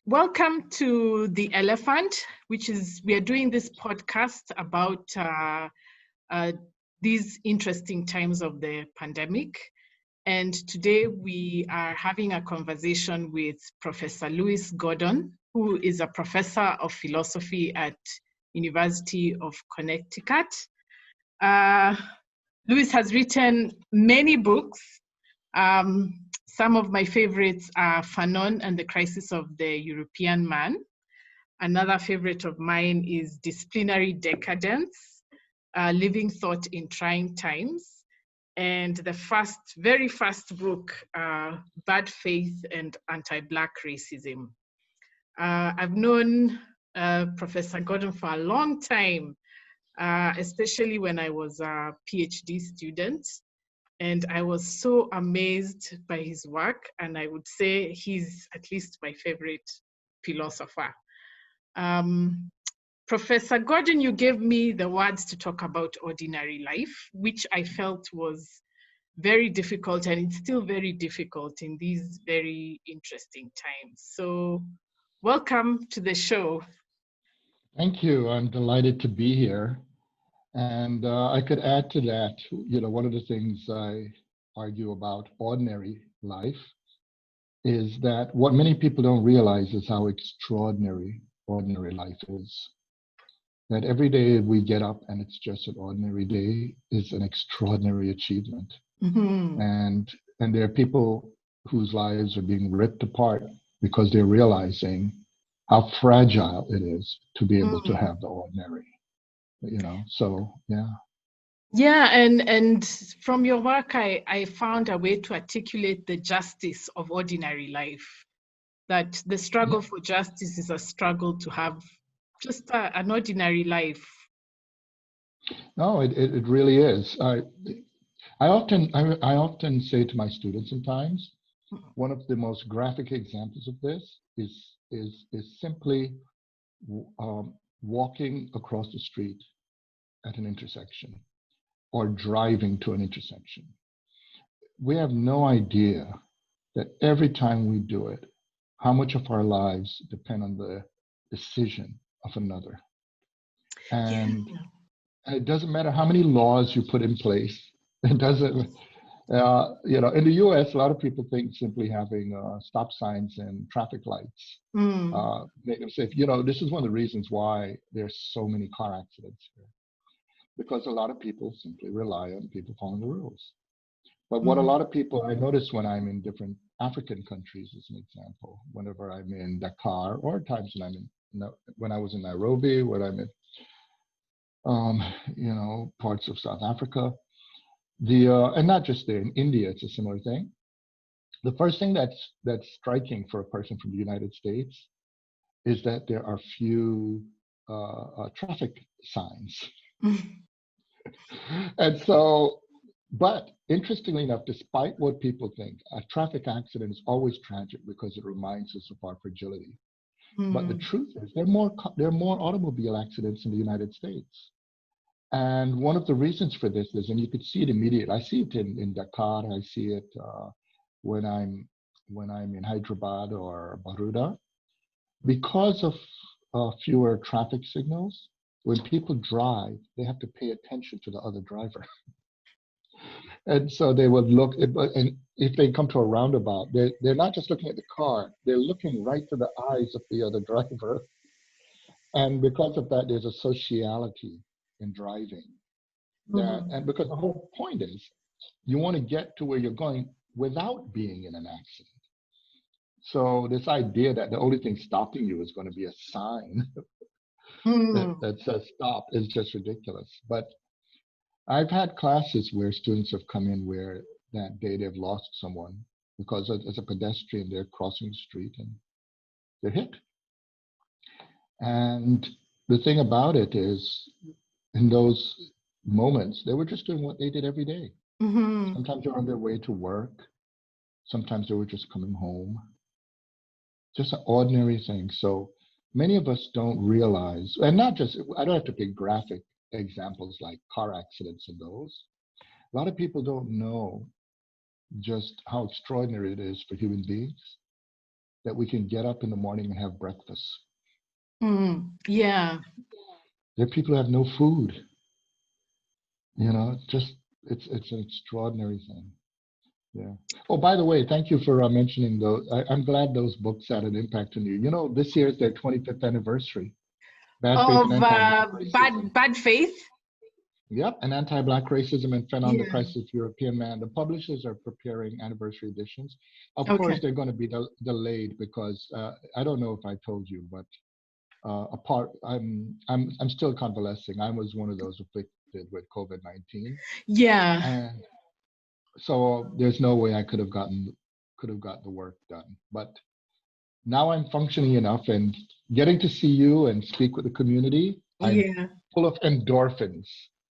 Welcome to The Elephant, we are doing this podcast about these interesting times of the pandemic. And today we are having a conversation with Professor Gordon, who is a professor of philosophy at University of Connecticut. Louis has written many books. Some of my favorites are Fanon and the Crisis of the European Man. Another favorite of mine is Disciplinary Decadence, Living Thought in Trying Times. And the very first book, Bad Faith and Anti-Black Racism. I've known Professor Gordon for a long time, especially when I was a PhD student. And I was so amazed by his work, and I would say he's at least my favorite philosopher. Professor Gordon, you gave me the words to talk about ordinary life, which I felt was very difficult, and it's still very difficult in these very interesting times. So welcome to the show. Thank you. I'm delighted to be here. And I could add to that, one of the things I argue about ordinary life is that what many people don't realize is how extraordinary ordinary life is. That every day we get up and it's just an ordinary day is an extraordinary achievement. Mm-hmm. And there are people whose lives are being ripped apart because they're realizing how fragile it is to be able to have the ordinary. So yeah. Yeah, and from your work, I found a way to articulate the justice of ordinary life, that the struggle for justice is a struggle to have just an ordinary life. No, it really is. I often say to my students sometimes, one of the most graphic examples of this is simply walking across the street at an intersection or driving to an intersection. We have no idea that every time we do it, how much of our lives depend on the decision of another. And it doesn't matter how many laws you put in place. It doesn't, in the US, a lot of people think simply having stop signs and traffic lights make them safe. This is one of the reasons why there's so many car accidents here. Because a lot of people simply rely on people following the rules. But what a lot of people, I notice when I'm in different African countries, as an example, whenever I'm in Dakar, or times when I was in Nairobi, when I'm in, parts of South Africa, and not just there, in India, it's a similar thing. The first thing that's striking for a person from the United States is that there are few traffic signs. And so, but interestingly enough, despite what people think, a traffic accident is always tragic because it reminds us of our fragility. But the truth is, there are more automobile accidents in the United States. And one of the reasons for this is, and you could see it immediately. I see it in Dakar. I see it when I'm in Hyderabad or Baroda, because of fewer traffic signals. When people drive, they have to pay attention to the other driver. And so they would look, and if they come to a roundabout, they're not just looking at the car, they're looking right to the eyes of the other driver. And because of that, there's a sociality in driving. And because the whole point is, you want to get to where you're going without being in an accident. So this idea that the only thing stopping you is going to be a sign that says stop is just ridiculous. But I've had classes where students have come in where that day they've lost someone because as a pedestrian, they're crossing the street and they're hit. And the thing about it is, in those moments, they were just doing what they did every day. Sometimes they're on their way to work. Sometimes they were just coming home. Just an ordinary thing. So many of us don't realize, and not just, I don't have to pick graphic examples like car accidents and those. A lot of people don't know just how extraordinary it is for human beings that we can get up in the morning and have breakfast. Yeah. There are people who have no food. It's an extraordinary thing. Yeah. Oh, by the way, thank you for mentioning those. I'm glad those books had an impact on you. This year is their 25th anniversary. Bad Faith and Of Anti-Black Racism. bad faith. Yep, and Anti-Black Racism and Fanon, the Yeah. Crisis of European Man. The publishers are preparing anniversary editions. Of Okay. course, they're going to be delayed because I don't know if I told you, but I'm still convalescing. I was one of those afflicted with COVID-19. Yeah. And so there's no way I could have got the work done. But now I'm functioning enough, and getting to see you and speak with the community, I'm full of endorphins.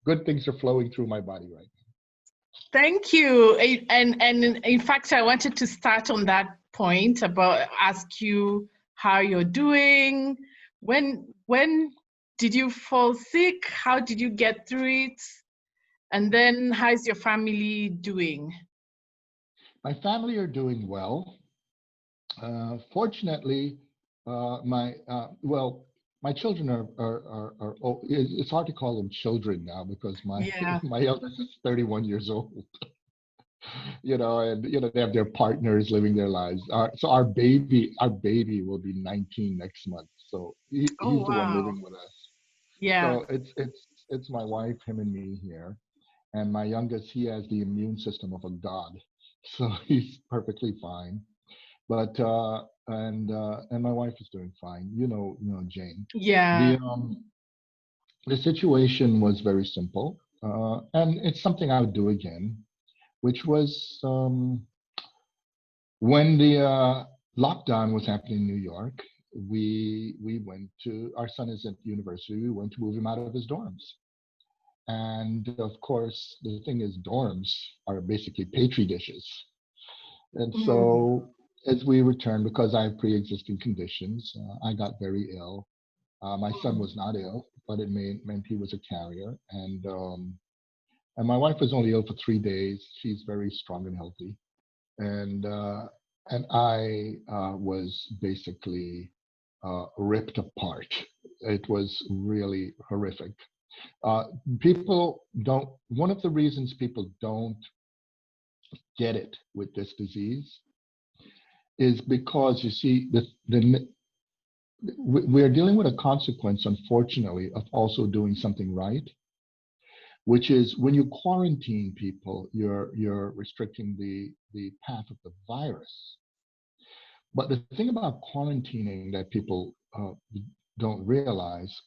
Good things are flowing through my body right now. Thank you. And in fact, I wanted to start on that point about ask you how you're doing. When did you fall sick? How did you get through it? And then how's your family doing? My family are doing well. Fortunately, my children are it's hard to call them children now because my eldest is 31 years old. And they have their partners living their lives. So our baby will be 19 next month. So he's the one living with us. Yeah. So it's my wife, him, and me here. And my youngest, he has the immune system of a god, so he's perfectly fine. But and my wife is doing fine. Jane. Yeah. The situation was very simple, and it's something I would do again, which was when the lockdown was happening in New York. We went to, our son is at university. We went to move him out of his dorms. And of course, the thing is, dorms are basically petri dishes. And so as we returned, because I have pre-existing conditions, I got very ill. My son was not ill, but it meant he was a carrier. And my wife was only ill for 3 days. She's very strong and healthy. And I was basically ripped apart. It was really horrific. One of the reasons people don't get it with this disease is because, you see, we're dealing with a consequence, unfortunately, of also doing something right, which is when you quarantine people, you're restricting the path of the virus. But the thing about quarantining that people don't realize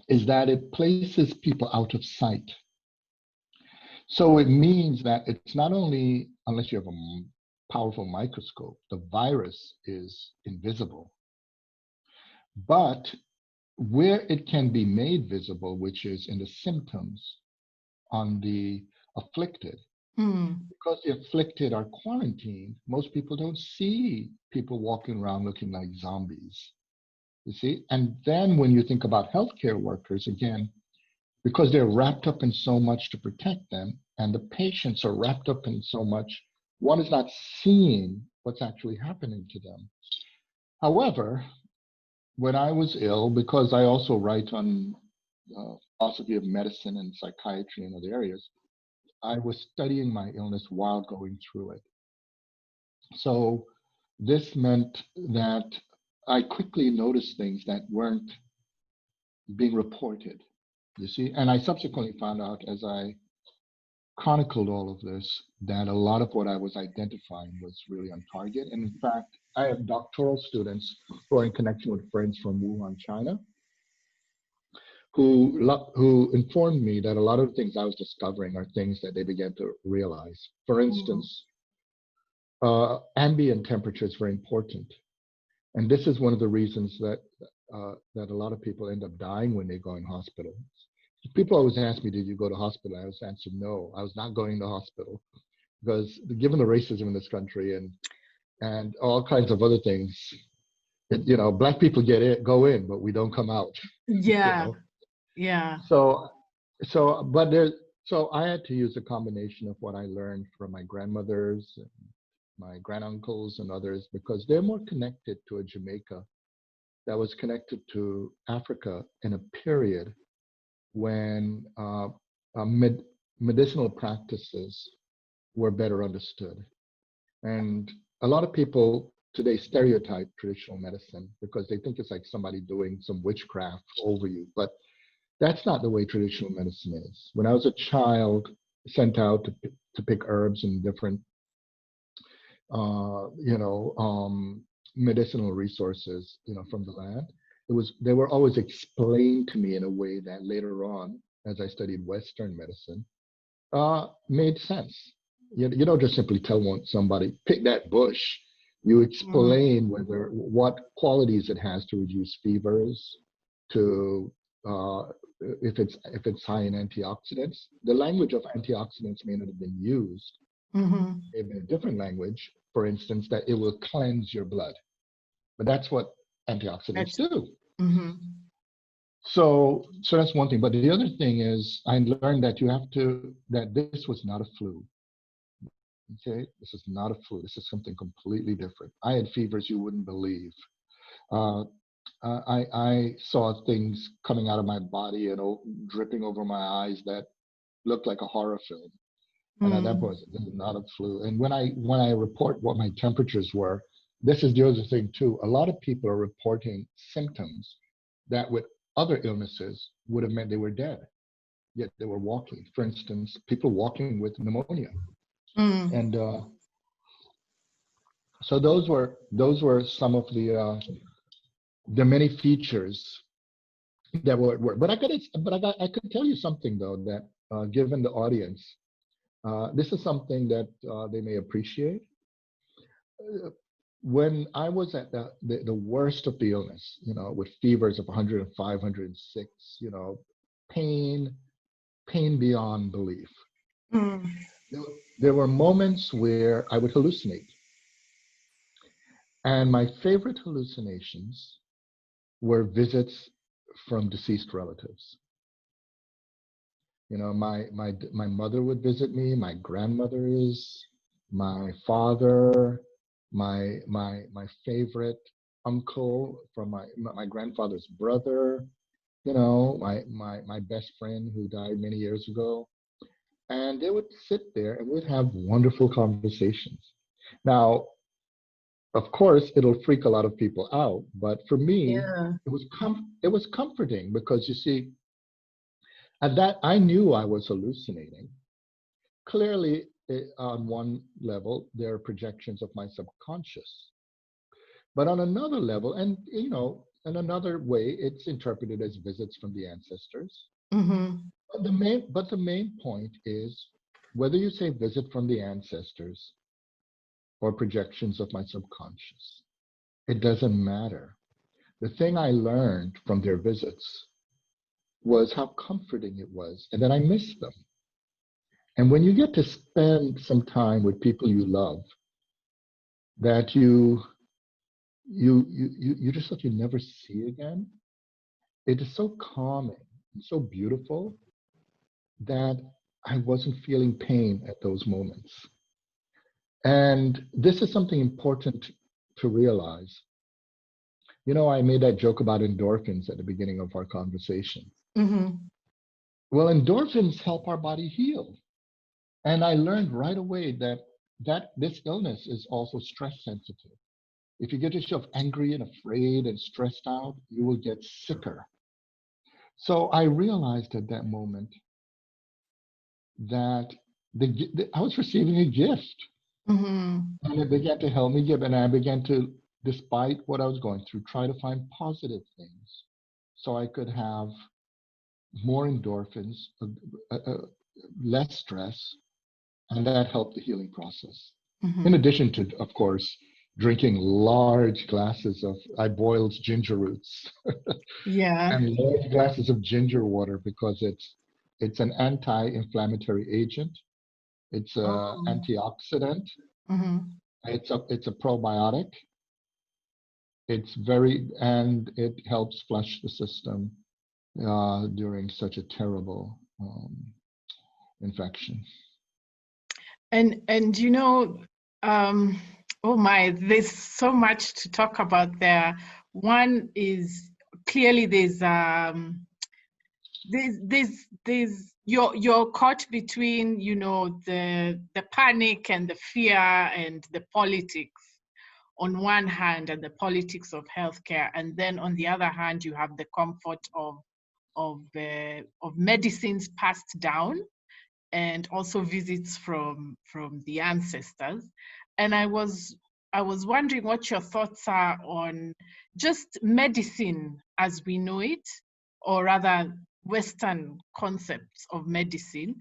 is that it places people out of sight. So it means that it's not only, unless you have a powerful microscope, the virus is invisible. But where it can be made visible, which is in the symptoms on the afflicted, because the afflicted are quarantined, most people don't see people walking around looking like zombies, you see? And then when you think about healthcare workers, again, because they're wrapped up in so much to protect them, and the patients are wrapped up in so much, one is not seeing what's actually happening to them. However, when I was ill, because I also write on philosophy of medicine and psychiatry and other areas, I was studying my illness while going through it. So this meant that I quickly noticed things that weren't being reported, you see. And I subsequently found out, as I chronicled all of this, that a lot of what I was identifying was really on target. And in fact, I have doctoral students who are in connection with friends from Wuhan, China, who informed me that a lot of the things I was discovering are things that they began to realize. For instance, ambient temperature is very important. And this is one of the reasons that that a lot of people end up dying when they go in hospitals. People always ask me, did you go to hospital? I always answer, no, I was not going to hospital, because given the racism in this country and all kinds of other things, Black people go in, but we don't come out. Yeah. Yeah. So I had to use a combination of what I learned from my grandmothers my granduncles and others, because they're more connected to a Jamaica that was connected to Africa in a period when medicinal practices were better understood. And a lot of people today stereotype traditional medicine because they think it's like somebody doing some witchcraft over you. But that's not the way traditional medicine is. When I was a child, sent out to pick herbs and different, medicinal resources, from the land, they were always explained to me in a way that later on, as I studied Western medicine, made sense. You don't just simply tell somebody, pick that bush. You explain what qualities it has to reduce fevers, to if it's high in antioxidants. The language of antioxidants may not have been used. It may be a different language, for instance, that it will cleanse your blood. But that's what antioxidants do. So that's one thing. But the other thing is, I learned that that this was not a flu. Okay, this is not a flu. This is something completely different. I had fevers you wouldn't believe. I saw things coming out of my body and dripping over my eyes that looked like a horror film. And at that point, this is not a flu. And when I report what my temperatures were, this is the other thing too. A lot of people are reporting symptoms that with other illnesses would have meant they were dead, yet they were walking. For instance, people walking with pneumonia. And so those were some of the many features that were. But I could tell you something though, that given the audience, this is something that they may appreciate. When I was at the worst of the illness, with fevers of 105, 106, pain beyond belief. There were moments where I would hallucinate. And my favorite hallucinations were visits from deceased relatives. My mother would visit me, my grandmothers, my father, my favorite uncle from my grandfather's brother, my best friend who died many years ago. And they would sit there and we'd have wonderful conversations. Now, of course, it'll freak a lot of people out, but for me, it was comforting because you see, at that I knew I was hallucinating. Clearly, on one level, there are projections of my subconscious, but on another level, and in another way, it's interpreted as visits from the ancestors. But the main point is, whether you say visit from the ancestors or projections of my subconscious, it doesn't matter. The thing I learned from their visits was how comforting it was, and that I missed them. And when you get to spend some time with people you love, that you just thought you never see again, it is so calming and so beautiful that I wasn't feeling pain at those moments. And this is something important to realize. I made that joke about endorphins at the beginning of our conversation. Well, endorphins help our body heal. And I learned right away that this illness is also stress sensitive. If you get yourself angry and afraid and stressed out, you will get sicker. So I realized at that moment that I was receiving a gift. And it began to help me give, and I began to, despite what I was going through, try to find positive things so I could have more endorphins, less stress, and that helped the healing process. In addition to, of course, drinking large glasses I boiled ginger roots. And large glasses of ginger water because it's an anti-inflammatory agent. It's an antioxidant. It's a probiotic. And it helps flush the system during such a terrible infection. And Um, oh my, there's so much to talk about there. One is clearly there's you're caught between, you know, the panic and the fear and the politics on one hand, and the politics of healthcare, and then on the other hand you have the comfort of medicines passed down, and also visits from the ancestors. And I was wondering what your thoughts are on just medicine as we know it, or rather Western concepts of medicine.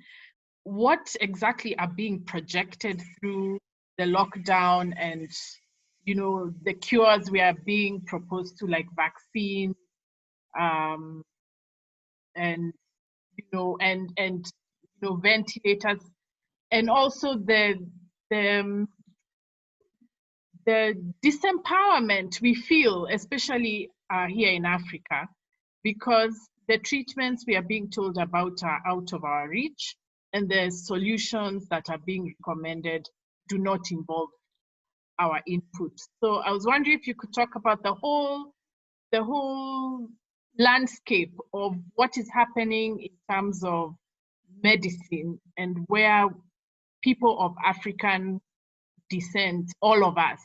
What exactly are being projected through the lockdown, and, you know, the cures we are being proposed to, like vaccine, um, and, you know, and you know, ventilators, and also the the disempowerment we feel, especially here in Africa, because the treatments we are being told about are out of our reach, and the solutions that are being recommended do not involve our input. So I was wondering if you could talk about the whole landscape of what is happening in terms of medicine, and where people of African descent, all of us,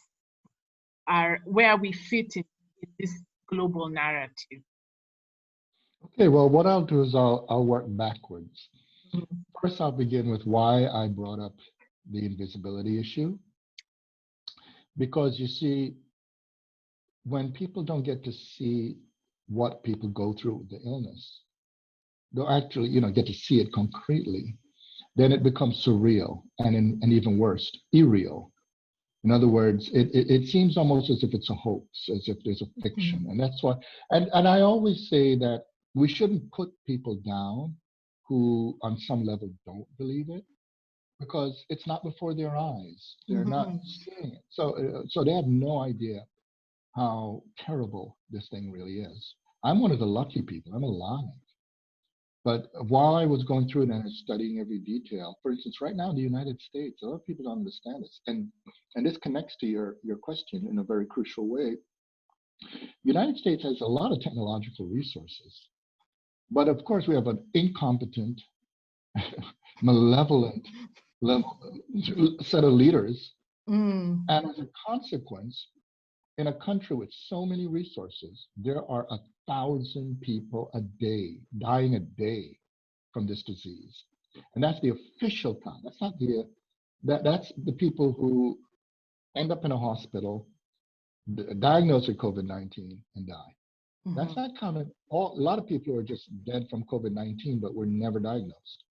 are, where we fit in this global narrative. Okay, well, what I'll do is I'll work backwards. Mm-hmm. First, I'll begin with why I brought up the invisibility issue. Because you see, when people don't get to see what people go through with the illness, they'll actually, you know, get to see it concretely, then it becomes surreal and even worse, irreal. In other words, it seems almost as if it's a hoax, as if there's a fiction. And that's why, and I always say that we shouldn't put people down who on some level don't believe it, because it's not before their eyes. They're not seeing it. So they have no idea how terrible this thing really is. I'm one of the lucky people. I'm alive. But while I was going through it and studying every detail, for instance, right now in the United States, a lot of people don't understand this. And this connects to your question in a very crucial way. The United States has a lot of technological resources. But of course, we have an incompetent, malevolent set of leaders. And as a consequence, in a country with so many resources, there are 1,000 people a day dying a day from this disease. And that's the official count. That's not that's the people who end up in a hospital, diagnosed with COVID-19 and die. That's not counted. A lot of people are just dead from COVID-19, but were never diagnosed.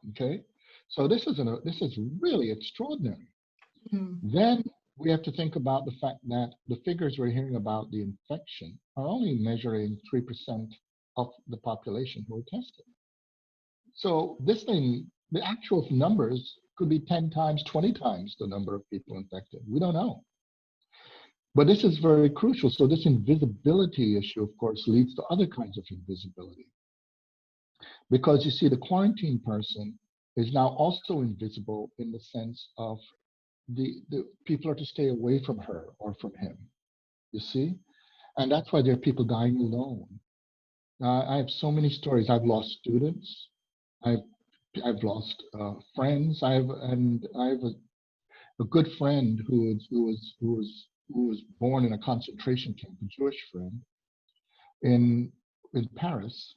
Okay, so this is really extraordinary. Then we have to think about the fact that the figures we're hearing about the infection are only measuring 3% of the population who are tested. So this thing, the actual numbers could be 10 times, 20 times the number of people infected. We don't know. But this is very crucial. So this invisibility issue, of course, leads to other kinds of invisibility. Because you see, the quarantine person is now also invisible in the sense of the people are to stay away from her or from him, you see? And that's why there are people dying alone. I have so many stories. I've lost students. I've lost friends. I have a good friend who was born in a concentration camp, a Jewish friend in Paris,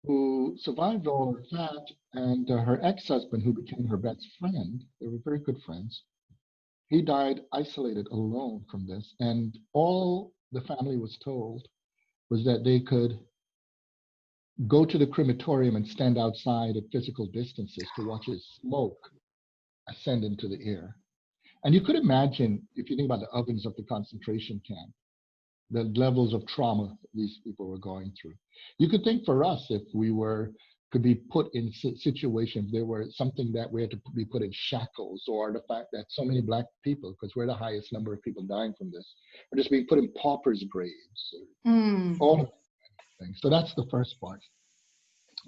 who survived all of that. And her ex-husband, who became her best friend, they were very good friends. He died isolated, alone from this. And all the family was told was that they could go to the crematorium and stand outside at physical distances to watch his smoke ascend into the air. And you could imagine, if you think about the ovens of the concentration camp, the levels of trauma these people were going through. You could think for us, if we could be put in situations, there were something that we had to be put in shackles, or the fact that so many Black people, because we're the highest number of people dying from this, are just being put in paupers' graves, all of these things. So that's the first part.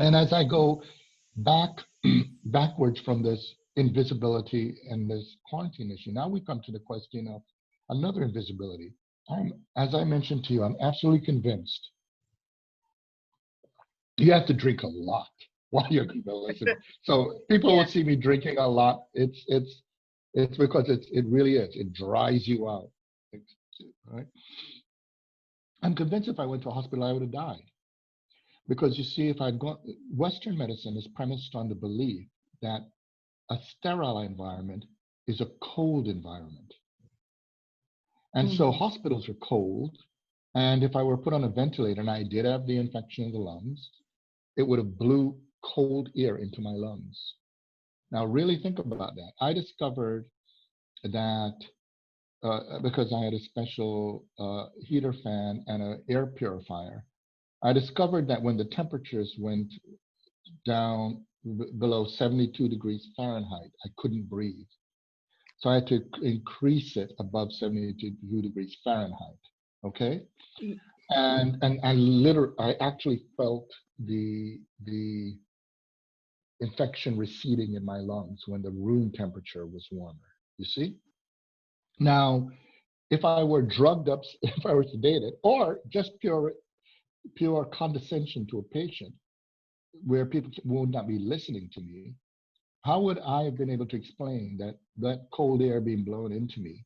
And as I go backwards from this invisibility and this quarantine issue. Now we come to the question of another invisibility. As I mentioned to you, I'm absolutely convinced you have to drink a lot while you're convalescent. So people will see me drinking a lot. It's because it really is. It dries you out, right? I'm convinced if I went to a hospital, I would have died. Because you see, if I'd gone, Western medicine is premised on the belief that a sterile environment is a cold environment. And so hospitals are cold. And if I were put on a ventilator and I did have the infection in the lungs, it would have blew cold air into my lungs. Now, really think about that. I discovered that because I had a special heater fan and an air purifier, I discovered that when the temperatures went down below 72 degrees Fahrenheit, I couldn't breathe. So I had to increase it above 72 degrees Fahrenheit, okay? And I actually felt the infection receding in my lungs when the room temperature was warmer, you see? Now, if I were drugged up, if I were sedated, or just pure condescension to a patient, where people would not be listening to me, how would I have been able to explain that cold air being blown into me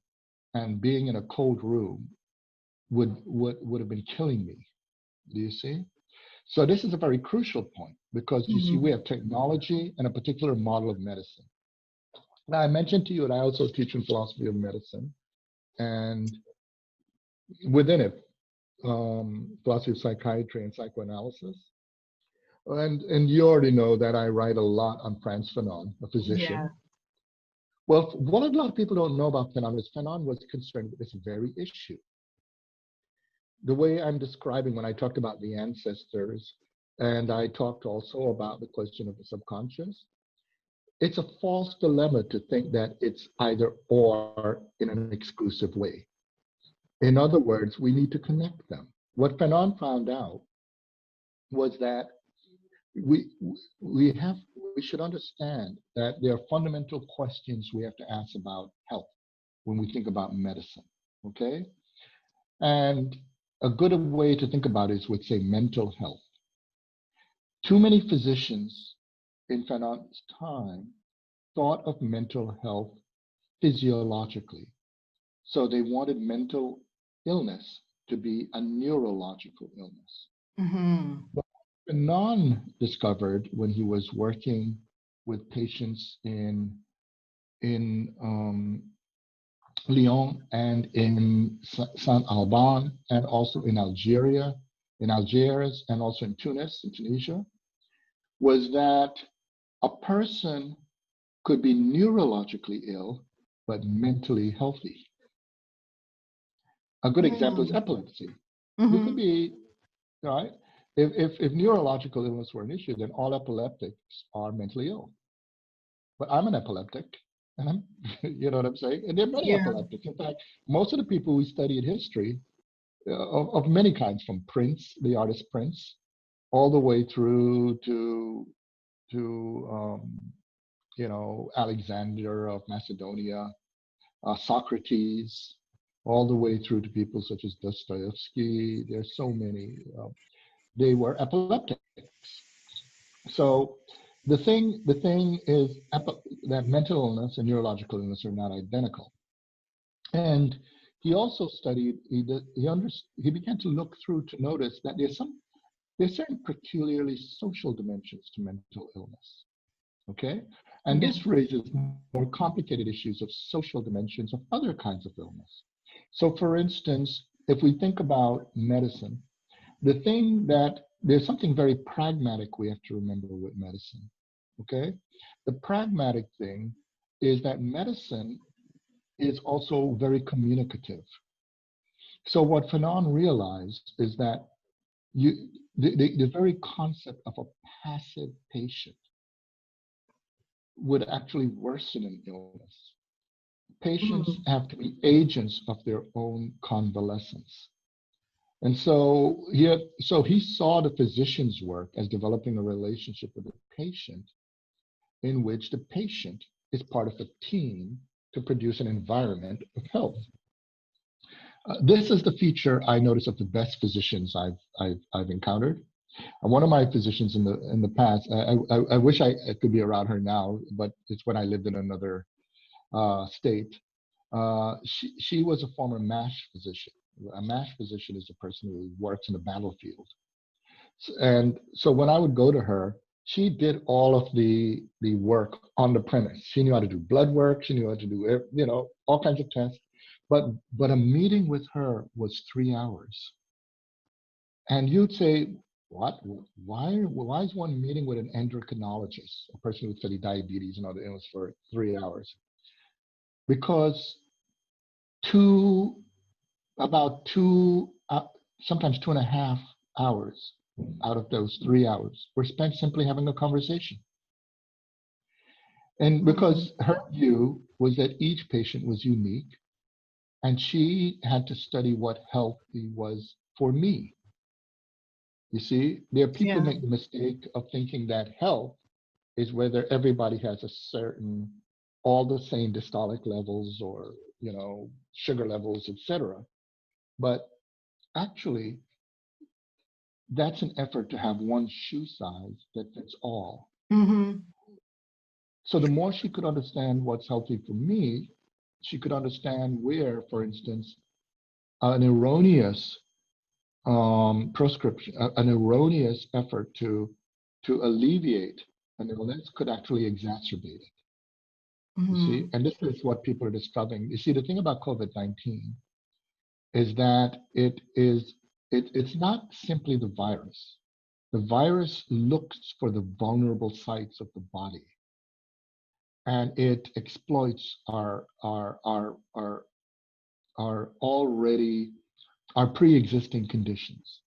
and being in a cold room would have been killing me? Do you see? So this is a very crucial point because you see, we have technology and a particular model of medicine. Now, I mentioned to you that I also teach in philosophy of medicine, and within it, philosophy of psychiatry and psychoanalysis. And you already know that I write a lot on Frantz Fanon, a physician. Yeah. Well, what a lot of people don't know about Fanon is Fanon was concerned with this very issue. The way I'm describing when I talked about the ancestors, and I talked also about the question of the subconscious, it's a false dilemma to think that it's either or in an exclusive way. In other words, we need to connect them. What Fanon found out was that we should understand that there are fundamental questions we have to ask about health when we think about medicine, okay? And a good way to think about it is with, say, mental health. Too many physicians in Fanon's time thought of mental health physiologically. So they wanted mental illness to be a neurological illness. But Fanon discovered when he was working with patients in Lyon and in Saint-Alban and also in Algeria, in Algiers and also in Tunis, in Tunisia, was that a person could be neurologically ill, but mentally healthy. A good example is epilepsy. You could be, right? If neurological illness were an issue, then all epileptics are mentally ill. But I'm an epileptic, and I'm, you know what I'm saying? And there are many epileptics. In fact, most of the people we study in history of many kinds, from Prince, the artist Prince, all the way through to you know, Alexander of Macedonia, Socrates, all the way through to people such as Dostoevsky. There's so many. They were epileptics. So the thing is that mental illness and neurological illness are not identical. And he also studied. He began to look through to notice that there's certain peculiarly social dimensions to mental illness. Okay, and this raises more complicated issues of social dimensions of other kinds of illness. So, for instance, if we think about medicine, there's something very pragmatic we have to remember with medicine, okay? The pragmatic thing is that medicine is also very communicative. So what Fanon realized is that the very concept of a passive patient would actually worsen an illness. Patients have to be agents of their own convalescence. And so he saw the physician's work as developing a relationship with the patient in which the patient is part of a team to produce an environment of health. This is the feature I notice of the best physicians I've encountered. And one of my physicians in the past, I wish I could be around her now, but it's when I lived in another state. She was a former MASH physician. A MASH physician is a person who works in the battlefield. And so when I would go to her, she did all of the work on the premise. She knew how to do blood work. She knew how to do, you know, all kinds of tests. But a meeting with her was 3 hours. And you'd say, what? Why is one meeting with an endocrinologist, a person who studied diabetes and other illness, for 3 hours? Because about two, sometimes 2.5 hours out of those 3 hours were spent simply having a conversation. And because her view was that each patient was unique, and she had to study what healthy was for me. You see, there are people make the mistake of thinking that health is whether everybody has a certain, all the same systolic levels or, you know, sugar levels, etc. But actually, that's an effort to have one shoe size that fits all. Mm-hmm. So the more she could understand what's healthy for me, she could understand where, for instance, an erroneous prescription, an erroneous effort to alleviate an illness could actually exacerbate it. You see, and this is what people are discovering. You see, the thing about COVID-19 is that it's not simply the virus. The virus looks for the vulnerable sites of the body, and it exploits our pre-existing conditions.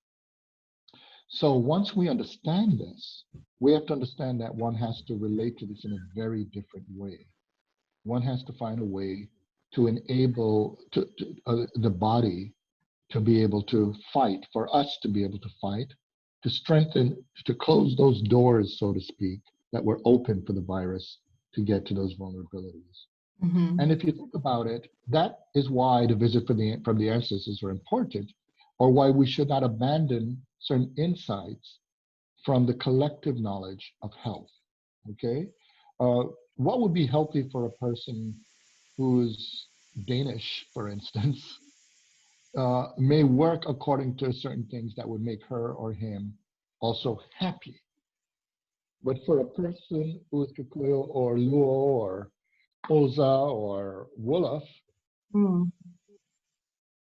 So once we understand this, we have to understand that one has to relate to this in a very different way. One has to find a way to enable the body to be able to fight, for us to be able to fight, to strengthen, to close those doors, so to speak, that were open for the virus to get to those vulnerabilities. Mm-hmm. And if you think about it, that is why the visit from the ancestors are important, or why we should not abandon certain insights from the collective knowledge of health. Okay, what would be healthy for a person who's Danish, for instance, may work according to certain things that would make her or him also happy. But for a person who's Kikuyu or Luo or Oza or Wolof,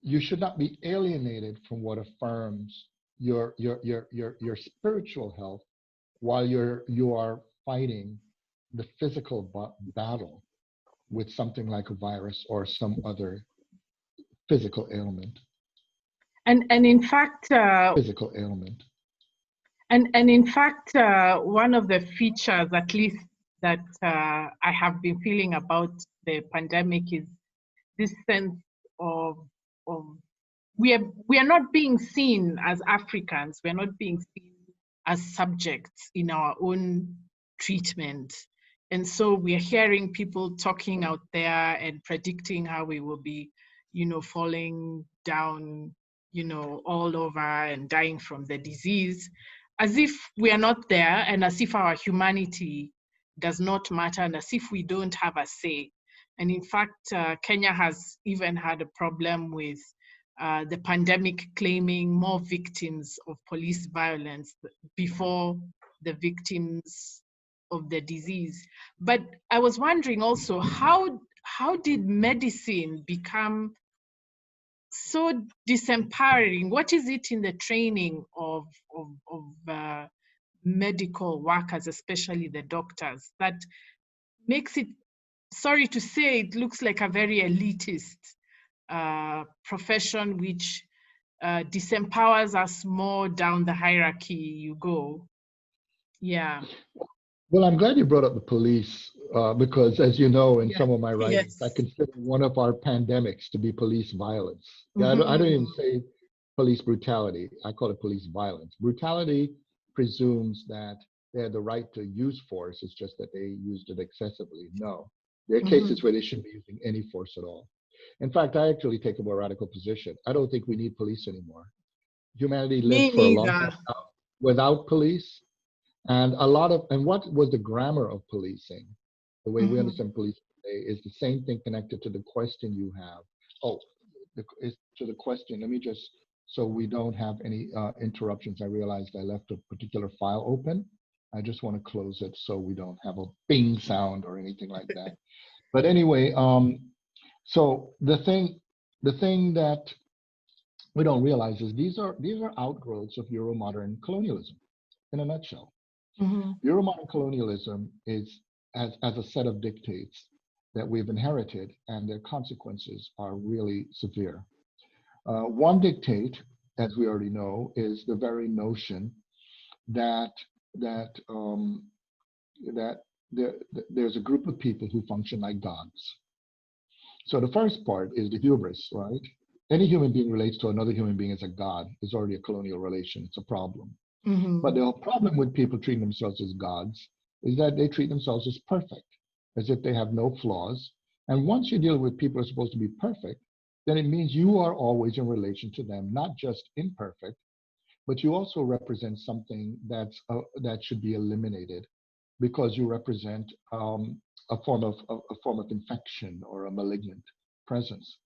you should not be alienated from what affirms your spiritual health while you are fighting the physical battle with something like a virus or some other physical ailment. And in fact, physical ailment. And in fact, one of the features, at least that I have been feeling about the pandemic, is this sense of we are not being seen as Africans. We are not being seen as subjects in our own treatment. And so we are hearing people talking out there and predicting how we will be, you know, falling down, you know, all over and dying from the disease, as if we are not there, and as if our humanity does not matter, and as if we don't have a say. And in fact, Kenya has even had a problem with the pandemic claiming more victims of police violence before the victims of the disease. But I was wondering also, how did medicine become so disempowering? What is it in the training of medical workers, especially the doctors, that makes it, sorry to say, it looks like a very elitist profession, which disempowers us more down the hierarchy you go? Yeah. Well, I'm glad you brought up the police because, as you know, in some of my writings, I consider one of our pandemics to be police violence. I don't even say police brutality. I call it police violence. Brutality presumes that they had the right to use force. It's just that they used it excessively. No. There are cases where they shouldn't be using any force at all. In fact, I actually take a more radical position. I don't think we need police anymore. Humanity lived Me for a long time neither. without police. And what was the grammar of policing? The way we understand policing today is the same thing connected to the question you have. Oh, it's to the question. Let me just, so we don't have any interruptions. I realized I left a particular file open. I just want to close it so we don't have a bing sound or anything like that. But anyway, so the thing that we don't realize is these are outgrowths of Euromodern colonialism in a nutshell. Euromodern colonialism is as a set of dictates that we've inherited, and their consequences are really severe. One dictate, as we already know, is the very notion that there's a group of people who function like gods. So the first part is the hubris, right? Any human being relates to another human being as a god is already a colonial relation. It's a problem. But the problem with people treating themselves as gods is that they treat themselves as perfect, as if they have no flaws. And once you're dealing with people who are supposed to be perfect, then it means you are always in relation to them, not just imperfect, but you also represent something that should be eliminated because you represent a form of infection or a malignant presence.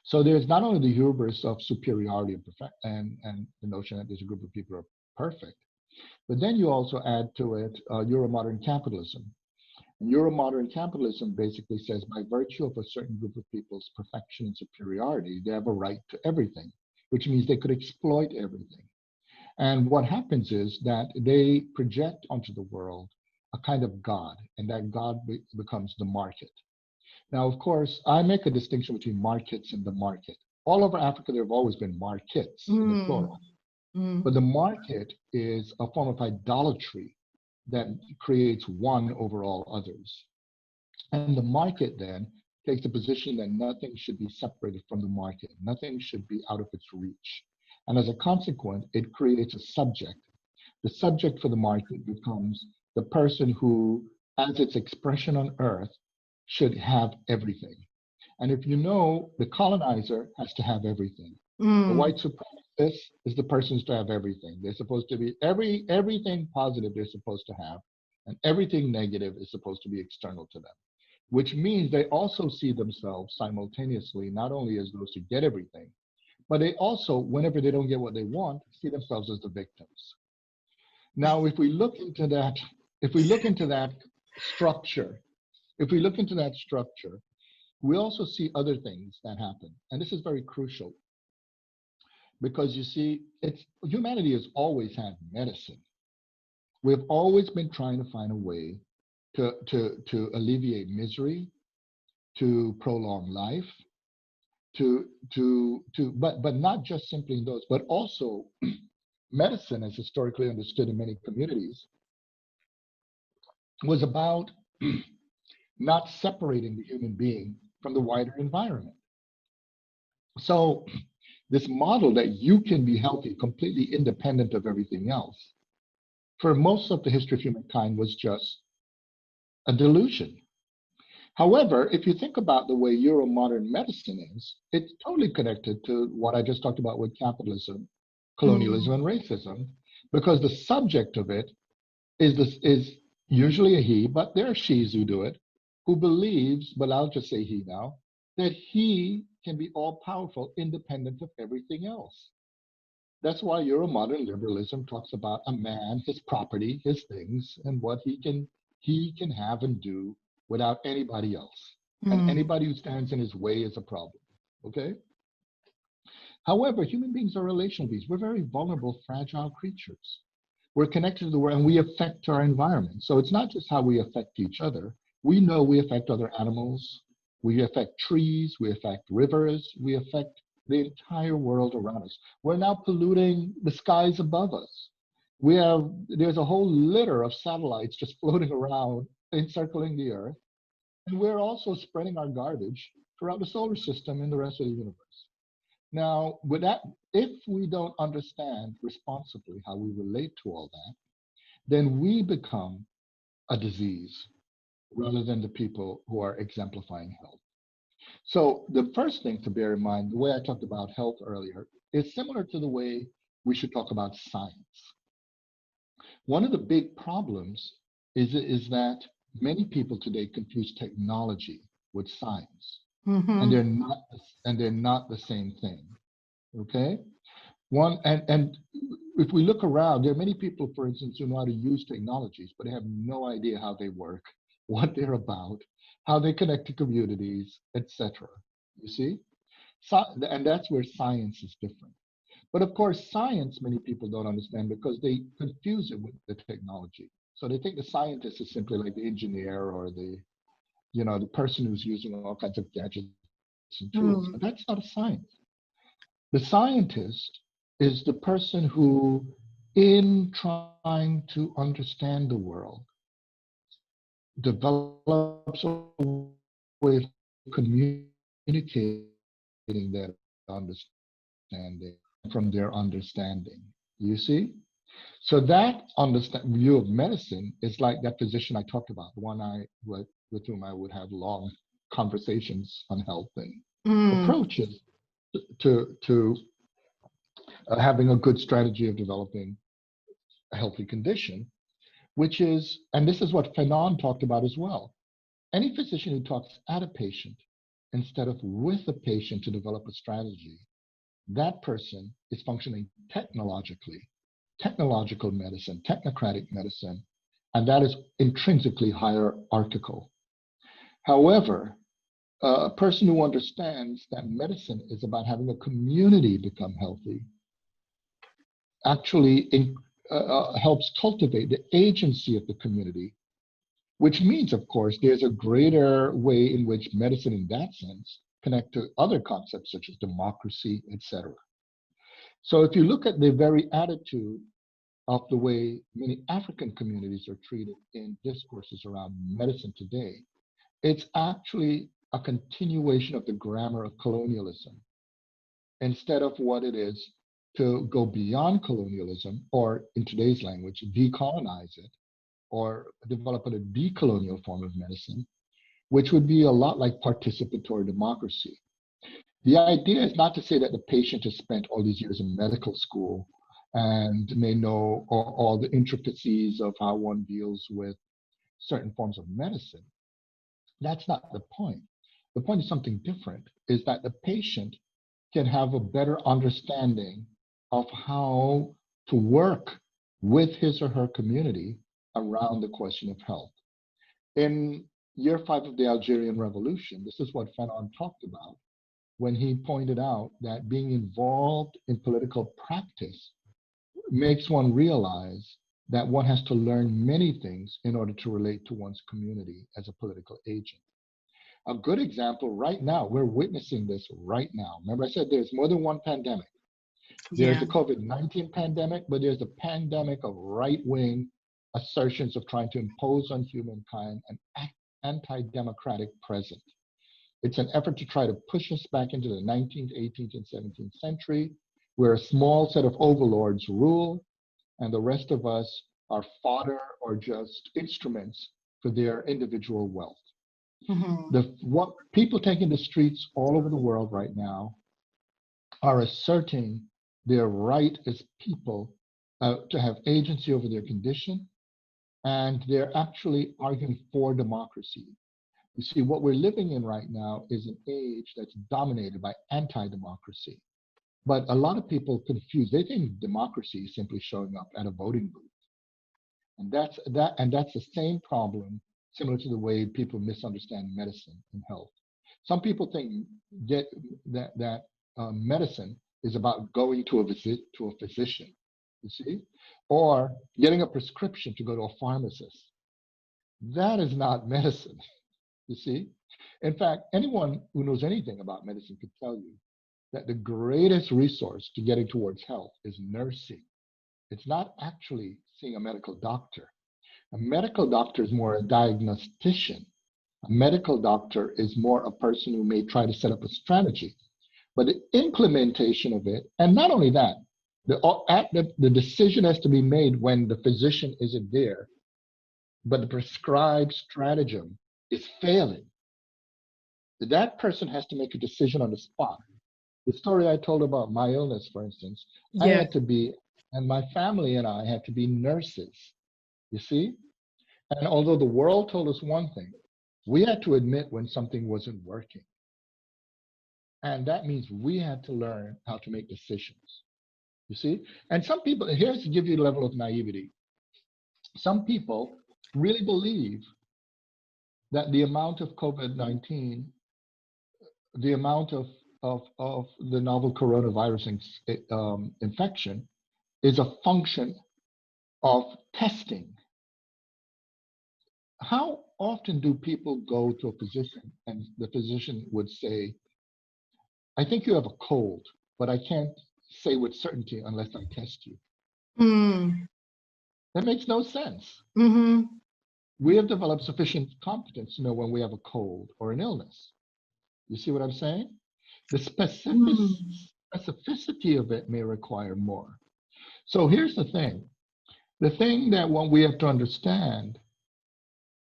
So there's not only the hubris of superiority and the notion that there's a group of people who are perfect, but then you also add to it Euromodern capitalism. And Euromodern capitalism basically says by virtue of a certain group of people's perfection and superiority, they have a right to everything, which means they could exploit everything. And what happens is that they project onto the world a kind of God, and that God becomes the market. Now, of course, I make a distinction between markets and the market. All over Africa, there have always been markets in the plural. But the market is a form of idolatry that creates one over all others. And the market then takes the position that nothing should be separated from the market. Nothing should be out of its reach. And as a consequence, it creates a subject. The subject for the market becomes the person who, as its expression on earth, should have everything. And if you know, the colonizer has to have everything. The white supremacist is the person who's to have everything. They're supposed to be everything positive they're supposed to have, and everything negative is supposed to be external to them, which means they also see themselves simultaneously not only as those who get everything, but they also, whenever they don't get what they want, see themselves as the victims. Now, if we look into that structure, we also see other things that happen. And this is very crucial because you see, humanity has always had medicine. We've always been trying to find a way to alleviate misery, to prolong life, but not just simply in those, but also medicine, as historically understood in many communities, was about not separating the human being from the wider environment. So this model that you can be healthy, completely independent of everything else, for most of the history of humankind was just a delusion. However, if you think about the way Euromodern medicine is, it's totally connected to what I just talked about with capitalism, colonialism, and racism, because the subject of it is usually a he, but there are she's who do it, who believes, but I'll just say he now, that he can be all powerful, independent of everything else. That's why Euromodern liberalism talks about a man, his property, his things, and what he can have and do without anybody else. And anybody who stands in his way is a problem, okay? However, human beings are relational beings. We're very vulnerable, fragile creatures. We're connected to the world and we affect our environment. So it's not just how we affect each other. We know we affect other animals, we affect trees, we affect rivers, we affect the entire world around us. We're now polluting the skies above us. There's a whole litter of satellites just floating around, encircling the Earth. And we're also spreading our garbage throughout the solar system and the rest of the universe. Now, with that, if we don't understand responsibly how we relate to all that, then we become a disease. rather than the people who are exemplifying health. So the first thing to bear in mind, the way I talked about health earlier, is similar to the way we should talk about science. One of the big problems is that many people today confuse technology with science, and Mm-hmm. they're not the same thing. Okay? And if we look around, there are many people, for instance, who know how to use technologies, but they have no idea how they work, what they're about, how they connect to communities, etc. You see? So, and that's where science is different. But of course, science, many people don't understand because they confuse it with the technology. So they think the scientist is simply like the engineer or the person who's using all kinds of gadgets and tools. But that's not a science. The scientist is the person who, in trying to understand the world, develops a way of communicating that understanding from their understanding. You see? So that view of medicine is like that physician I talked about, the one with whom I would have long conversations on health and Mm. approaches to having a good strategy of developing a healthy condition, which is, and this is what Fanon talked about as well. Any physician who talks at a patient instead of with a patient to develop a strategy, that person is functioning technological medicine, technocratic medicine, and that is intrinsically hierarchical. However, a person who understands that medicine is about having a community become healthy actually helps cultivate the agency of the community, which means, of course, there's a greater way in which medicine, in that sense, connect to other concepts such as democracy, etc. So if you look at the very attitude of the way many African communities are treated in discourses around medicine today, it's actually a continuation of the grammar of colonialism instead of what it is to go beyond colonialism, or in today's language, decolonize it, or develop a decolonial form of medicine, which would be a lot like participatory democracy. The idea is not to say that the patient has spent all these years in medical school and may know all the intricacies of how one deals with certain forms of medicine. That's not the point. The point is something different, is that the patient can have a better understanding of how to work with his or her community around the question of health. In year 5 of the Algerian Revolution, this is what Fanon talked about when he pointed out that being involved in political practice makes one realize that one has to learn many things in order to relate to one's community as a political agent. A good example right now, we're witnessing this right now. Remember, I said there's more than one pandemic. There's Yeah. the COVID-19 pandemic, but there's the pandemic of right-wing assertions of trying to impose on humankind an anti-democratic present. It's an effort to try to push us back into the 19th, 18th, and 17th century, where a small set of overlords rule, and the rest of us are fodder or just instruments for their individual wealth. Mm-hmm. What people taking the streets all over the world right now are asserting their right as people to have agency over their condition, and they're actually arguing for democracy. You see, what we're living in right now is an age that's dominated by anti-democracy. But a lot of people confuse. They think democracy is simply showing up at a voting booth. And that's the same problem, similar to the way people misunderstand medicine and health. Some people think that medicine is about going to a physician, you see, or getting a prescription to go to a pharmacist. That is not medicine, you see. In fact, anyone who knows anything about medicine could tell you that the greatest resource to getting towards health is nursing. It's not actually seeing a medical doctor. A medical doctor is more a diagnostician. A medical doctor is more a person who may try to set up a strategy. But the implementation of it, and not only that, the decision has to be made when the physician isn't there. but the prescribed stratagem is failing, that person has to make a decision on the spot. The story I told about my illness, for instance, I Yeah. had to be, and my family and I had to be nurses, you see? And although the world told us one thing, we had to admit when something wasn't working. And that means we had to learn how to make decisions, you see? And some people, here's to give you a level of naivety. Some people really believe that the amount of COVID-19, the amount of the novel coronavirus infection is a function of testing. How often do people go to a physician and the physician would say, I think you have a cold, but I can't say with certainty unless I test you? Mm. That makes no sense. Mm-hmm. We have developed sufficient competence to know when we have a cold or an illness. You see what I'm saying? The specificity of it may require more. So here's the thing. The thing that what we have to understand,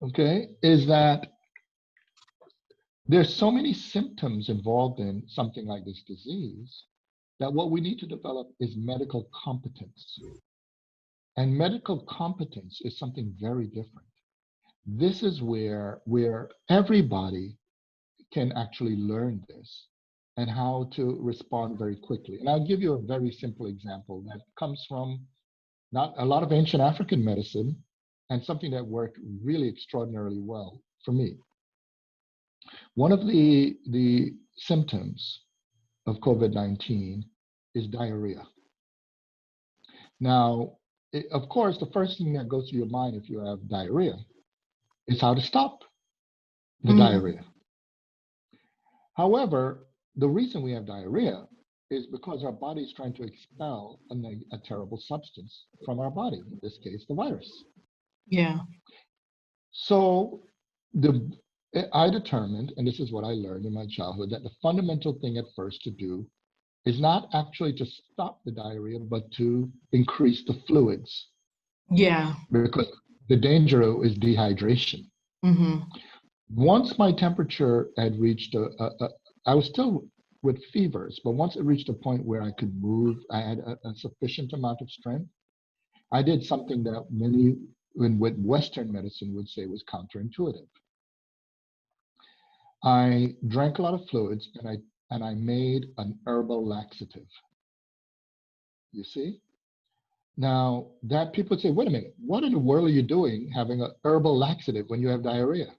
okay, is that there's so many symptoms involved in something like this disease that what we need to develop is medical competence. And medical competence is something very different. This is where everybody can actually learn this and how to respond very quickly. And I'll give you a very simple example that comes from not a lot of ancient African medicine and something that worked really extraordinarily well for me. One of the symptoms of COVID-19 is diarrhea. Now, of course, the first thing that goes through your mind if you have diarrhea is how to stop the diarrhea. However, the reason we have diarrhea is because our body is trying to expel a terrible substance from our body, in this case, the virus. Yeah. So I determined, and this is what I learned in my childhood, that the fundamental thing at first to do is not actually to stop the diarrhea, but to increase the fluids. Yeah. Because the danger is dehydration. Mm-hmm. Once my temperature had reached I was still with fevers, but once it reached a point where I could move, I had a sufficient amount of strength, I did something that many with Western medicine would say was counterintuitive. I drank a lot of fluids and I made an herbal laxative. You see? Now that people say, wait a minute, what in the world are you doing having an herbal laxative when you have diarrhea?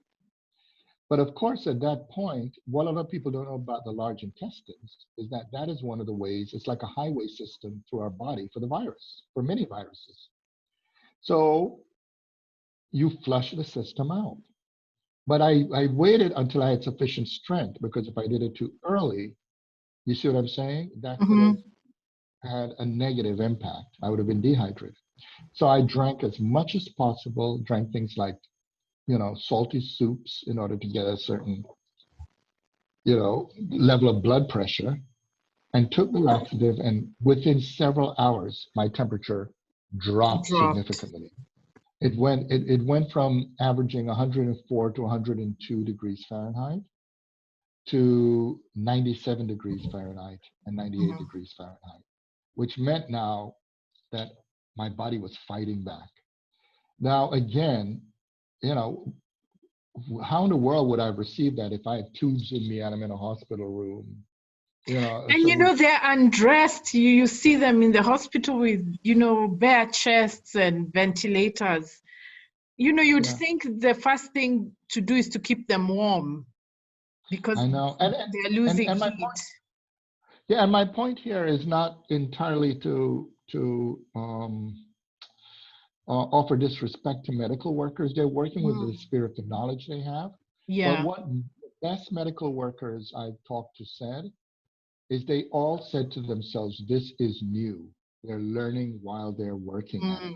But of course, at that point, what a lot of people don't know about the large intestines is that that is one of the ways, it's like a highway system through our body for the virus, for many viruses. So you flush the system out. But I waited until I had sufficient strength, because if I did it too early, you see what I'm saying? That could have had a negative impact. I would have been dehydrated. So I drank as much as possible, drank things like, salty soups in order to get a certain, level of blood pressure, and took the laxative, and within several hours, my temperature dropped significantly. It went from averaging 104 to 102 degrees Fahrenheit to 97 degrees Fahrenheit and 98 degrees Fahrenheit, which meant now that my body was fighting back. Now, again, how in the world would I have received that if I had tubes in me and I'm in a hospital room? And they're undressed. You see them in the hospital with, bare chests and ventilators. You'd think the first thing to do is to keep them warm, because I know. they're losing heat. And my point here is not entirely to offer disrespect to medical workers. They're working with the spirit of knowledge they have. Yeah. But what the best medical workers I've talked to said is they all said to themselves, this is new. They're learning while they're working at it.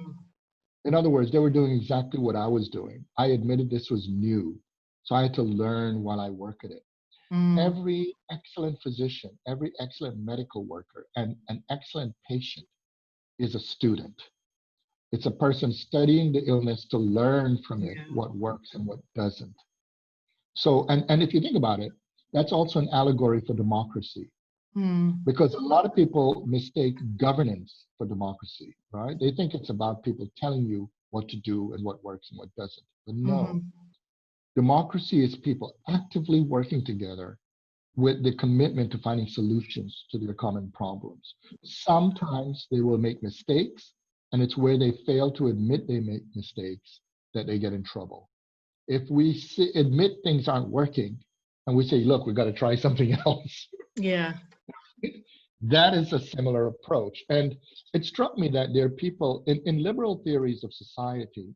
In other words, they were doing exactly what I was doing. I admitted this was new. So I had to learn while I work at it. Every excellent physician, every excellent medical worker, and an excellent patient is a student. It's a person studying the illness to learn from it Yeah. what works and what doesn't. So, and if you think about it, that's also an allegory for democracy, because a lot of people mistake governance for democracy, right? They think it's about people telling you what to do and what works and what doesn't. But no, democracy is people actively working together with the commitment to finding solutions to their common problems. Sometimes they will make mistakes, and it's where they fail to admit they make mistakes that they get in trouble. If we admit things aren't working and we say, look, we've got to try something else, Yeah. that is a similar approach. And it struck me that there are people in liberal theories of society.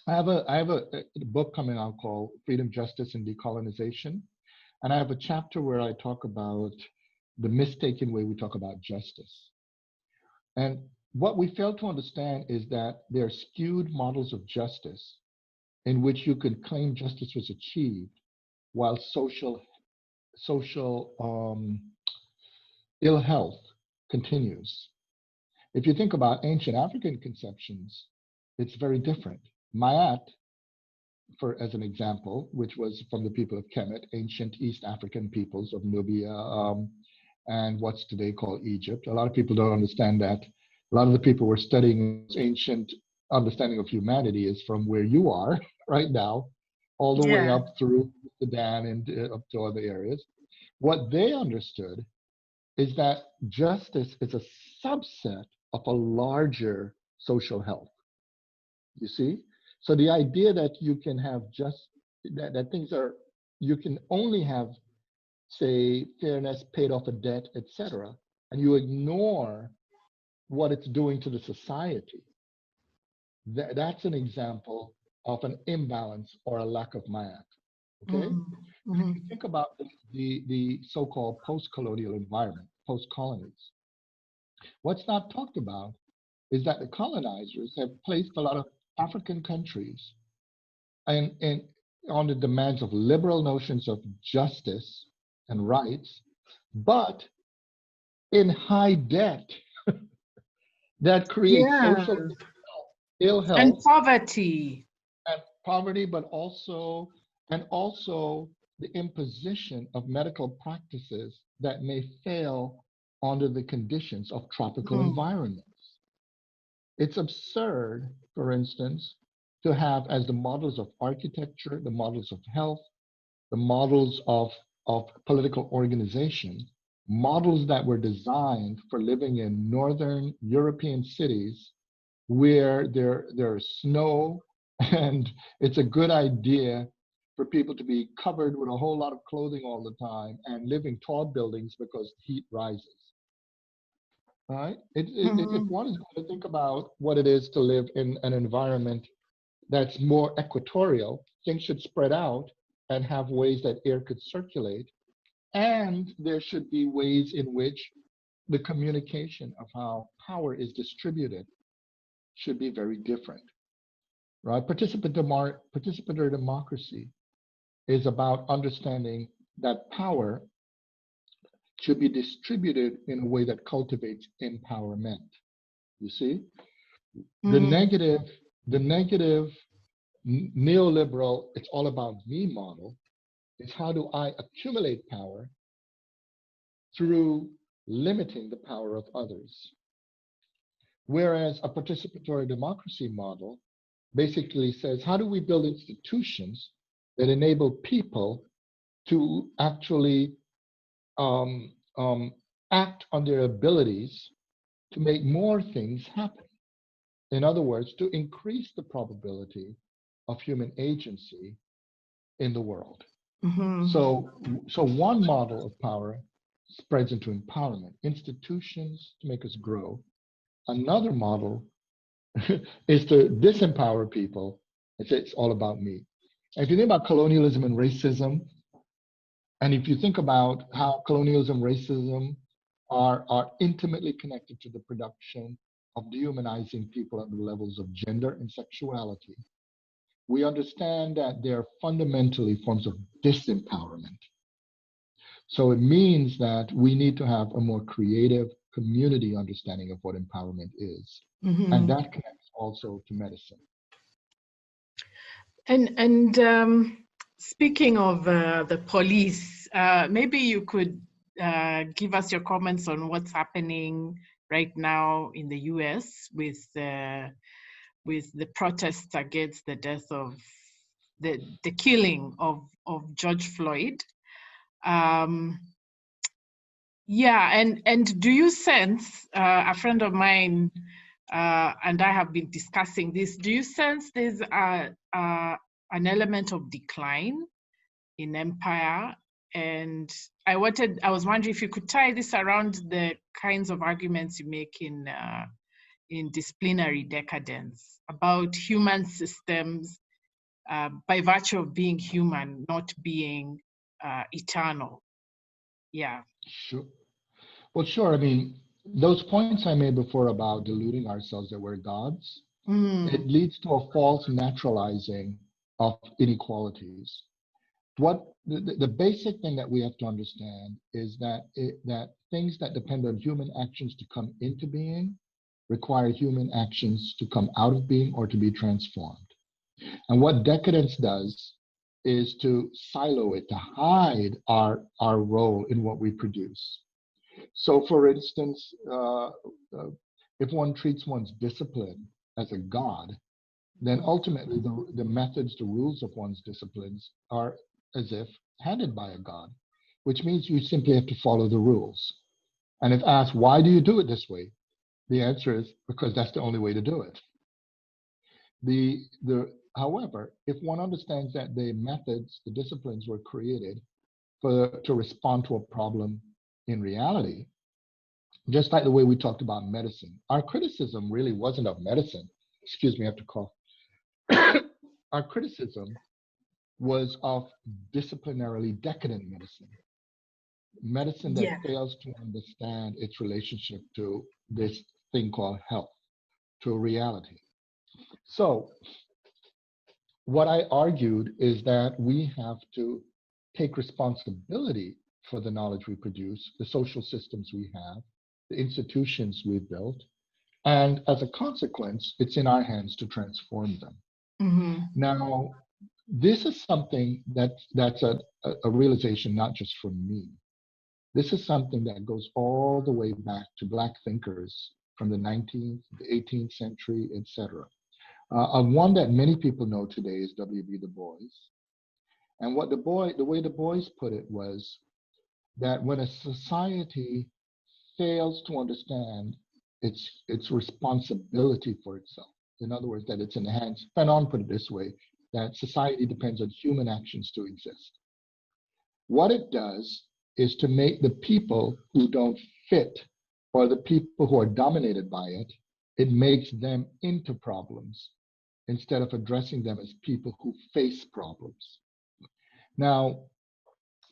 I have a book coming out called Freedom, Justice, and Decolonization. And I have a chapter where I talk about the mistaken way we talk about justice. And what we fail to understand is that there are skewed models of justice in which you could claim justice was achieved while social ill health continues. If you think about ancient African conceptions, it's very different. Ma'at, as an example, which was from the people of Kemet, ancient East African peoples of Nubia, and what's today called Egypt. A lot of people don't understand that. A lot of the people we're studying ancient understanding of humanity is from where you are right now, all the way up through Sudan and up to other areas. What they understood is that justice is a subset of a larger social health. You see? So the idea that you can have that things are, you can only have, say, fairness, paid off a debt, etc., and you ignore what it's doing to the society, that's an example of an imbalance or a lack of ma'at. Okay? If you think about the so-called post-colonial environment, post-colonies, what's not talked about is that the colonizers have placed a lot of African countries and on the demands of liberal notions of justice and rights, but in high debt that creates social ill health and poverty, but also the imposition of medical practices that may fail under the conditions of tropical environments. It's absurd, for instance, to have as the models of architecture, the models of health, the models of political organization, models that were designed for living in northern European cities where there's snow and it's a good idea for people to be covered with a whole lot of clothing all the time and live in tall buildings because heat rises. Right? If one is going to think about what it is to live in an environment that's more equatorial, things should spread out and have ways that air could circulate. And there should be ways in which the communication of how power is distributed should be very different. Right? Participatory democracy is about understanding that power should be distributed in a way that cultivates empowerment. You see? The negative neoliberal, it's all about me model is how do I accumulate power through limiting the power of others. Whereas a participatory democracy model basically says, how do we build institutions that enable people to actually act on their abilities to make more things happen? In other words, to increase the probability of human agency in the world. So one model of power spreads into empowerment, institutions to make us grow. Another model is to disempower people and say it's all about me. And if you think about colonialism and racism, and if you think about how colonialism, racism are intimately connected to the production of dehumanizing people at the levels of gender and sexuality, we understand that they're fundamentally forms of disempowerment. So it means that we need to have a more creative, community understanding of what empowerment is. Mm-hmm. And that connects also to medicine. And speaking of the police, maybe you could give us your comments on what's happening right now in the US with the protests against the death of the killing of George Floyd. Yeah, and do you sense, a friend of mine and I have been discussing this, do you sense there's an element of decline in empire? And I was wondering if you could tie this around the kinds of arguments you make in disciplinary decadence about human systems by virtue of being human, not being eternal. Yeah. Sure. Well, sure. I mean, those points I made before about deluding ourselves that we're gods, it leads to a false naturalizing of inequalities. What the basic thing that we have to understand is that that things that depend on human actions to come into being require human actions to come out of being or to be transformed. And what decadence does is to silo it, to hide our role in what we produce. So, for instance, if one treats one's discipline as a god, then ultimately the methods, the rules of one's disciplines are as if handed by a god, which means you simply have to follow the rules. And if asked, why do you do it this way? The answer is because that's the only way to do it. However, if one understands that the methods, the disciplines were created to respond to a problem in reality, just like the way we talked about medicine, our criticism really wasn't of medicine. Excuse me, I have to cough. Our criticism was of disciplinarily decadent medicine that fails to understand its relationship to this thing called health, to a reality. So what I argued is that we have to take responsibility for the knowledge we produce, the social systems we have, the institutions we've built, and as a consequence, it's in our hands to transform them. Mm-hmm. Now, this is something that's a realization not just for me. This is something that goes all the way back to Black thinkers from the 19th, the 18th century, etc. One that many people know today is W.B. Du Bois. And the way Du Bois put it was that when a society fails to understand its responsibility for itself, in other words, that it's in the hands, Fanon put it this way, that society depends on human actions to exist. What it does is to make the people who don't fit, or the people who are dominated by it, it makes them into problems instead of addressing them as people who face problems. Now,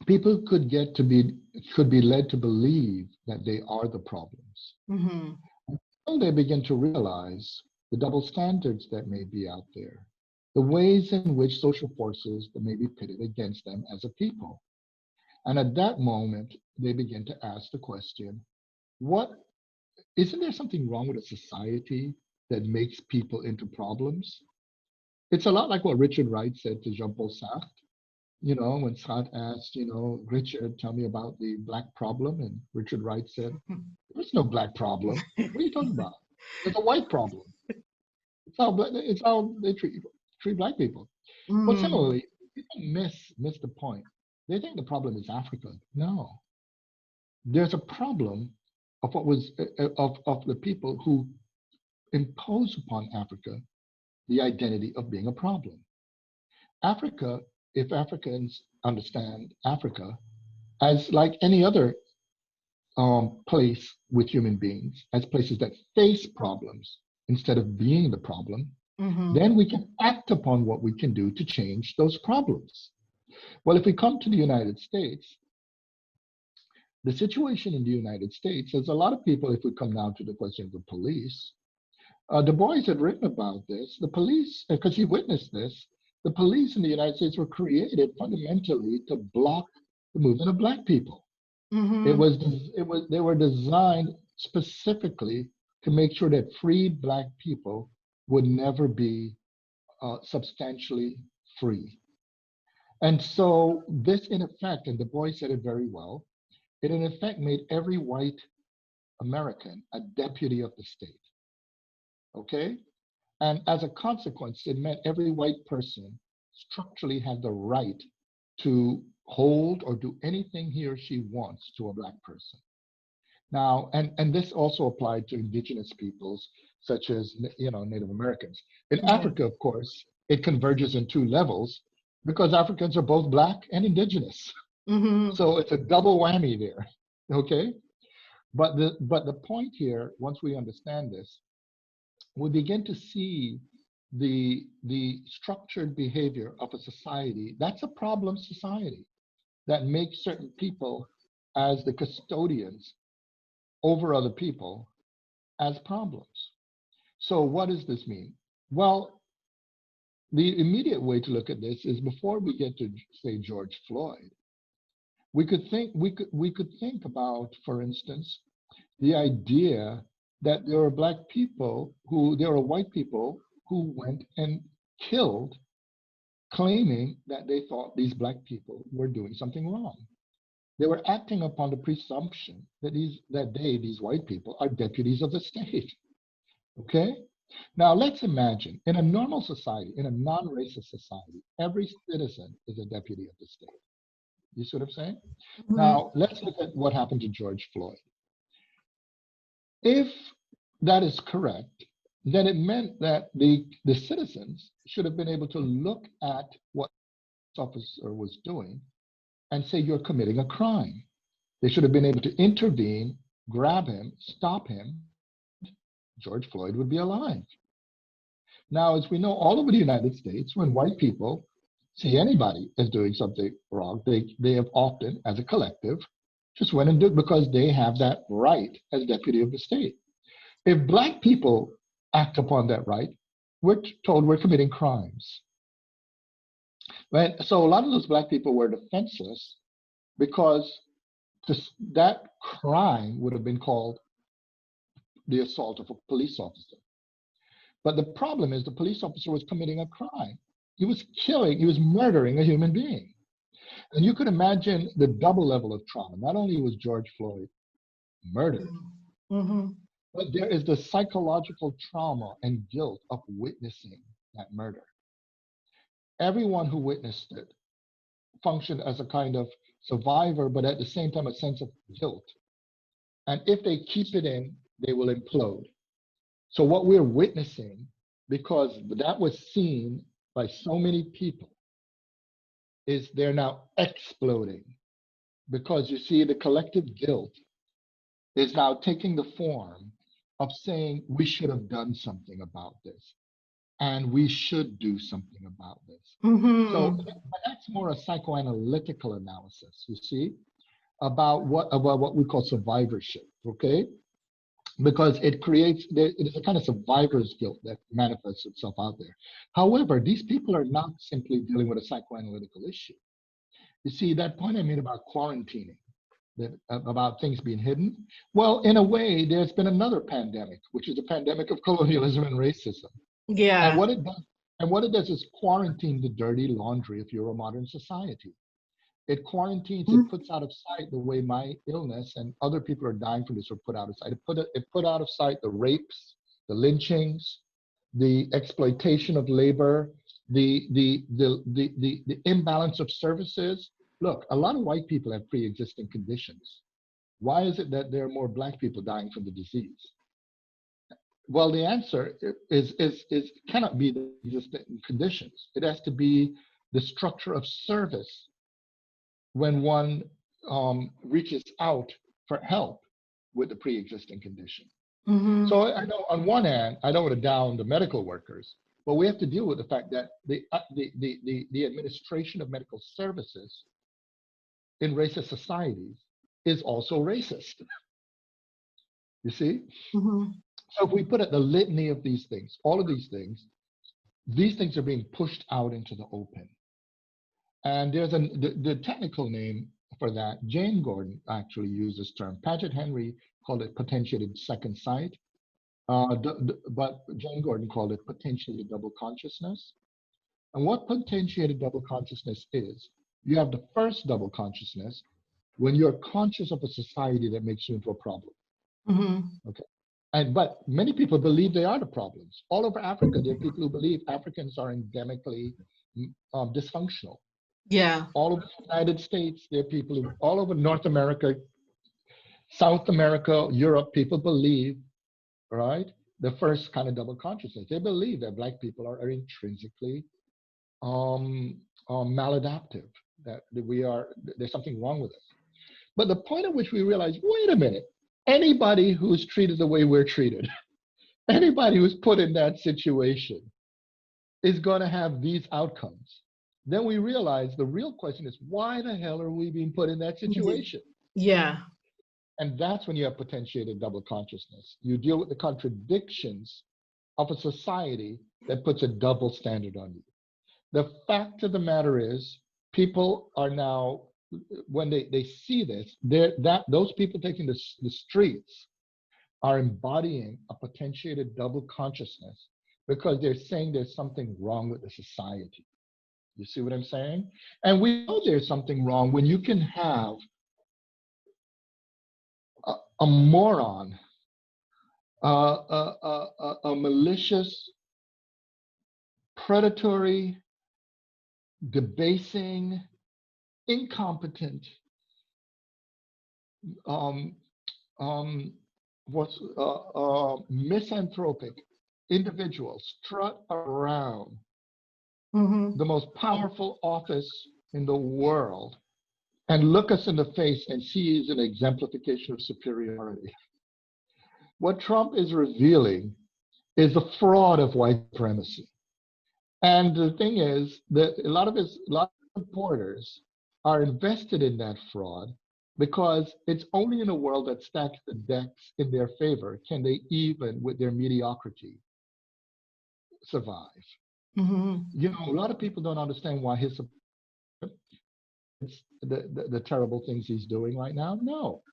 people could be led to believe that they are the problems. Mm-hmm. Until they begin to realize the double standards that may be out there, the ways in which social forces that may be pitted against them as a people. And at that moment, they begin to ask the question, isn't there something wrong with a society that makes people into problems? It's a lot like what Richard Wright said to Jean-Paul Sartre. When Sartre asked, Richard, tell me about the Black problem. And Richard Wright said, there's no Black problem. What are you talking about? There's a white problem. It's how they treat Black people. But similarly, people miss the point. They think the problem is Africa. No. There's a problem of the people who impose upon Africa the identity of being a problem. Africa, if Africans understand Africa as like any other place with human beings, as places that face problems instead of being the problem, then we can act upon what we can do to change those problems. Well, if we come to the United States, the situation in the United States, there's a lot of people, if we come now to the question of the police, Du Bois had written about this. The police, because he witnessed this, the police in the United States were created fundamentally to block the movement of Black people. Mm-hmm. They were designed specifically to make sure that free Black people would never be substantially free. And so this, in effect, and Du Bois said it very well, it in effect made every white American a deputy of the state, okay? And as a consequence, it meant every white person structurally had the right to hold or do anything he or she wants to a Black person. Now, and this also applied to indigenous peoples, such as, Native Americans. In Africa, of course, it converges in two levels because Africans are both Black and indigenous. So it's a double whammy there, okay? But the point here, once we understand this, we begin to see the structured behavior of a society that's a problem society that makes certain people as the custodians over other people as problems. So what does this mean? Well, the immediate way to look at this is before we get to say George Floyd, we could think about, for instance, the idea that there are white people who went and killed, claiming that they thought these Black people were doing something wrong. They were acting upon the presumption that these white people are deputies of the state. Okay? Now let's imagine in a normal society, in a non-racist society, every citizen is a deputy of the state. You see what I'm saying? Now let's look at what happened to George Floyd. If that is correct, then it meant that the citizens should have been able to look at what the officer was doing and say, you're committing a crime. They should have been able to intervene, grab him, stop him. George Floyd would be alive. Now, as we know, all over the United States, when white people see anybody as doing something wrong, they have often, as a collective, just went and did it because they have that right as deputy of the state. If Black people act upon that right, we're told we're committing crimes. Right? So a lot of those Black people were defenseless because that crime would have been called the assault of a police officer. But the problem is the police officer was committing a crime. He was murdering a human being. And you could imagine the double level of trauma. Not only was George Floyd murdered, but there is the psychological trauma and guilt of witnessing that murder. Everyone who witnessed it functioned as a kind of survivor, but at the same time, a sense of guilt. And if they keep it in, they will implode. So what we're witnessing, because that was seen by so many people, is they're now exploding. Because you see, the collective guilt is now taking the form of saying we should have done something about this. And we should do something about this. So that's more a psychoanalytical analysis, you see, about what we call survivorship, okay? Because it is a kind of survivor's guilt that manifests itself out there. However, these people are not simply dealing with a psychoanalytical issue. You see, that point I made about quarantining, about things being hidden. Well, in a way, there's been another pandemic, which is the pandemic of colonialism and racism. Yeah. And what it does is quarantine the dirty laundry of Euro-modern society. It quarantines, it puts out of sight the way my illness and other people are dying from this were put out of sight. It put out of sight the rapes, the lynchings, the exploitation of labor, the imbalance of services. Look, a lot of white people have pre-existing conditions. Why is it that there are more Black people dying from the disease? Well, the answer is cannot be the existing conditions. It has to be the structure of service when one reaches out for help with the pre-existing condition. So I know on one hand, I don't want to down the medical workers, but we have to deal with the fact that the administration of medical services in racist societies is also racist. You see? So if we put at the litany of these things, all of these things are being pushed out into the open. And there's the technical name for that. Jane Gordon actually used this term. Paget Henry called it potentiated second sight, but Jane Gordon called it potentiated double consciousness. And what potentiated double consciousness is, you have the first double consciousness when you're conscious of a society that makes you into a problem. Okay. But many people believe they are the problems. All over Africa, there are people who believe Africans are endemically dysfunctional. Yeah. All over the United States, there are people who, all over North America, South America, Europe, people believe, right, the first kind of double consciousness. They believe that Black people are intrinsically maladaptive, that there's something wrong with us. But the point at which we realize, wait a minute, anybody who's treated the way we're treated, anybody who's put in that situation is going to have these outcomes. Then we realize the real question is, why the hell are we being put in that situation? Yeah. And that's when you have potentiated double consciousness. You deal with the contradictions of a society that puts a double standard on you. The fact of the matter is, people are now, when they see this, those people taking the streets are embodying a potentiated double consciousness because they're saying there's something wrong with the society. You see what I'm saying? And we know there's something wrong when you can have a moron, a malicious, predatory, debasing, incompetent, misanthropic individuals strut around the most powerful office in the world and look us in the face and see as an exemplification of superiority. What Trump is revealing is the fraud of white supremacy. And the thing is that a lot of supporters are invested in that fraud because it's only in a world that stacks the decks in their favor can they even, with their mediocrity, survive. You know, a lot of people don't understand why the terrible things he's doing right now. No.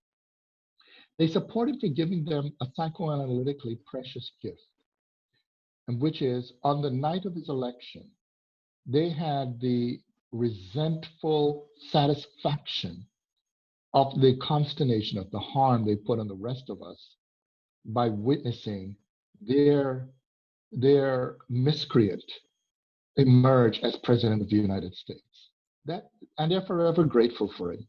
They support him for giving them a psychoanalytically precious gift, and which is on the night of his election, they had the resentful satisfaction of the consternation of the harm they put on the rest of us by witnessing their miscreant emerge as president of the United States. And they're forever grateful for it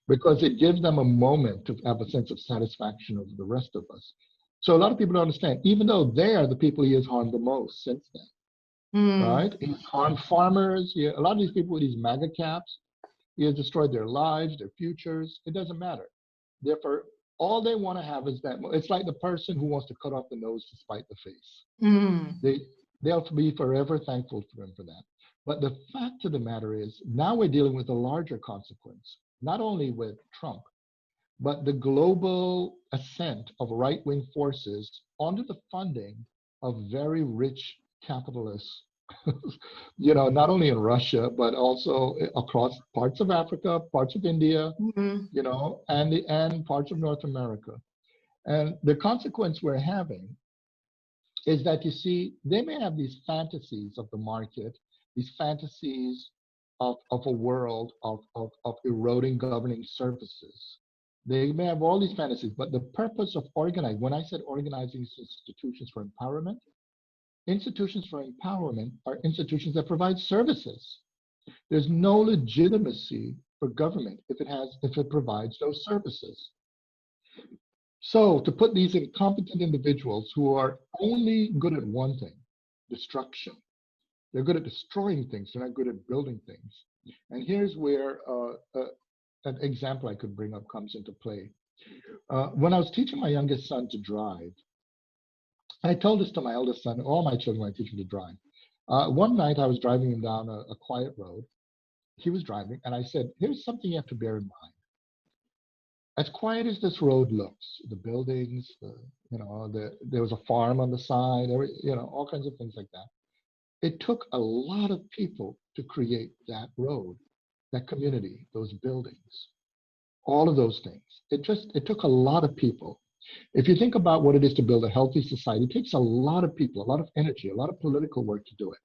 because it gives them a moment to have a sense of satisfaction over the rest of us. So a lot of people don't understand, even though they are the people he has harmed the most since then, right? He's harmed farmers. A lot of these people with these MAGA caps, he has destroyed their lives, their futures. It doesn't matter. Therefore, all they want to have is that. It's like the person who wants to cut off the nose to spite the face. They'll be forever thankful for him for that. But the fact of the matter is, now we're dealing with a larger consequence, not only with Trump, but the global ascent of right-wing forces under the funding of very rich capitalists, you know, not only in Russia, but also across parts of Africa, parts of India, you know, and parts of North America. And the consequence we're having is that, you see, they may have these fantasies of the market, these fantasies of a world of eroding governing services. They may have all these fantasies, but the purpose of organizing, when I said organizing institutions for empowerment are institutions that provide services. There's no legitimacy for government if it provides those services. So to put these incompetent individuals who are only good at one thing, destruction. They're good at destroying things. They're not good at building things. And here's where an example I could bring up comes into play. When I was teaching my youngest son to drive, I told this to my eldest son, all my children, when I teach them to drive. One night I was driving him down a quiet road. He was driving, and I said, here's something you have to bear in mind. As quiet as this road looks, the buildings, there was a farm on the side, all kinds of things like that. It took a lot of people to create that road, that community, those buildings. all of those things. It took a lot of people. If you think about what it is to build a healthy society, it takes a lot of people, a lot of energy, a lot of political work to do it.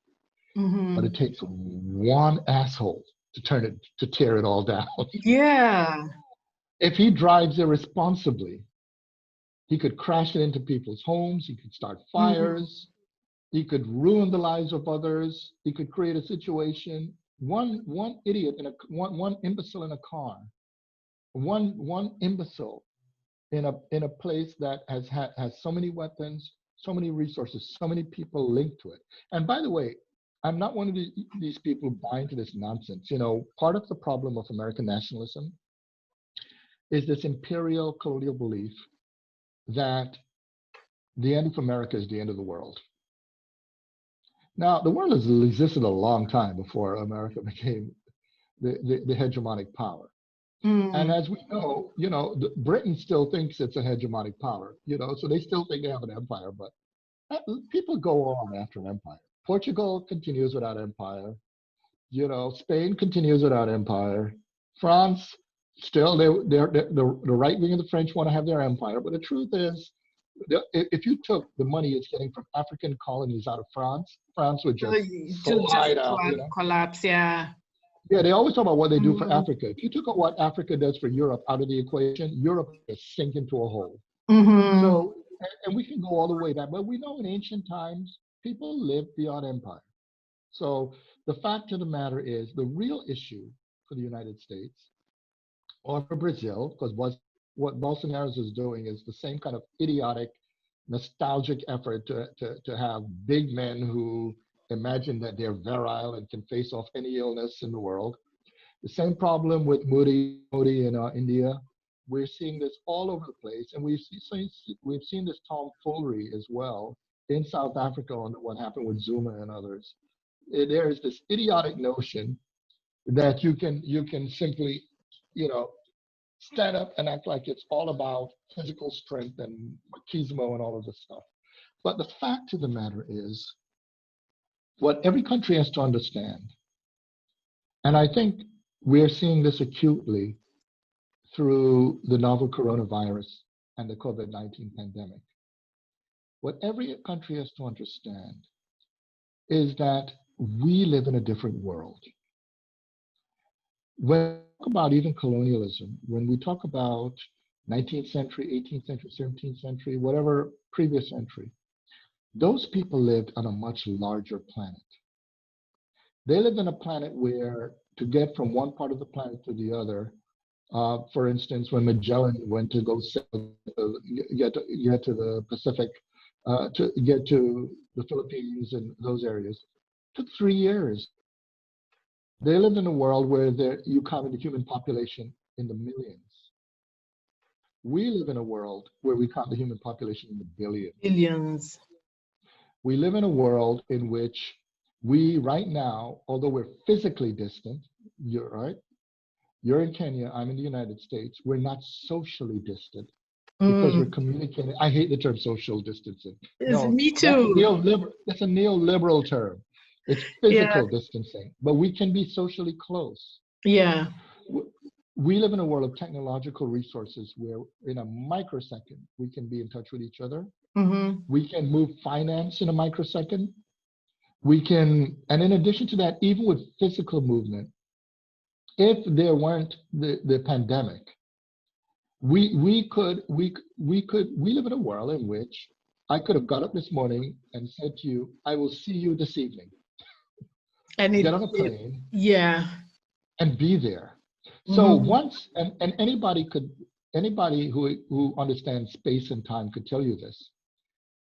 But it takes one asshole to tear it all down. Yeah. If he drives irresponsibly, he could crash it into people's homes, he could start fires, he could ruin the lives of others, he could create a situation. One idiot one imbecile in a car, one imbecile in a place that has so many weapons, so many resources, so many people linked to it. And by the way, I'm not one of these people buying to this nonsense. You know, part of the problem of American nationalism is this imperial colonial belief that the end of America is the end of the world. Now, the world has existed a long time before America became the hegemonic power. And as we know, you know, Britain still thinks it's a hegemonic power, you know, so they still think they have an empire, but people go on after an empire. Portugal continues without empire. You know, Spain continues without empire. France, still, the right wing of the French want to have their empire. But the truth is, if you took the money it's getting from African colonies out of France, France would just slide out. You know? Collapse, yeah. Yeah, they always talk about what they do for Africa. If you took what Africa does for Europe out of the equation, Europe would just sink into a hole. So, and we can go all the way back, but we know in ancient times, people lived beyond empire. So the fact of the matter is, the real issue for the United States or for Brazil, because what Bolsonaro is doing is the same kind of idiotic, nostalgic effort to have big men who imagine that they're virile and can face off any illness in the world. The same problem with Modi in India. We're seeing this all over the place, and we've seen this tomfoolery as well in South Africa on what happened with Zuma and others. There is this idiotic notion that you can simply, you know, stand up and act like it's all about physical strength and machismo and all of this stuff. But the fact of the matter is, what every country has to understand, and I think we're seeing this acutely through the novel coronavirus and the COVID-19 pandemic. What every country has to understand is that we live in a different world. When we talk about even colonialism, when we talk about 19th century, 18th century, 17th century, whatever previous century, those people lived on a much larger planet. They lived on a planet where to get from one part of the planet to the other, for instance, when Magellan went to go get to the Pacific, to get to the Philippines and those areas, took 3 years. They lived in a world where you count the human population in the millions. We live in a world where we count the human population in the billions. Billions. We live in a world in which we, right now, although we're physically distant, you're right, you're in Kenya, I'm in the United States, we're not socially distant because we're communicating. I hate the term social distancing. No, me too. That's a neoliberal term. It's physical distancing, but we can be socially close. Yeah. We live in a world of technological resources where in a microsecond, we can be in touch with each other. We can move finance in a microsecond. We can, and in addition to that, even with physical movement, if there weren't the pandemic, we live in a world in which I could have got up this morning and said to you, I will see you this evening. And get on a plane. And be there. So once, and anybody who understands space and time could tell you this.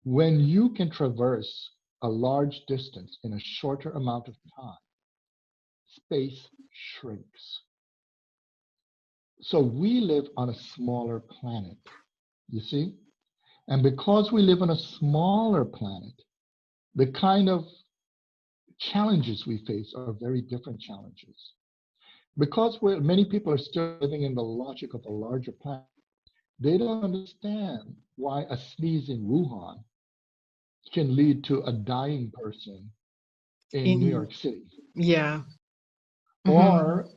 When you can traverse a large distance in a shorter amount of time, space shrinks. So we live on a smaller planet, you see? And because we live on a smaller planet, the kind of challenges we face are very different challenges. Because many people are still living in the logic of a larger planet, they don't understand why a sneeze in Wuhan can lead to a dying person in New York City. Yeah. Or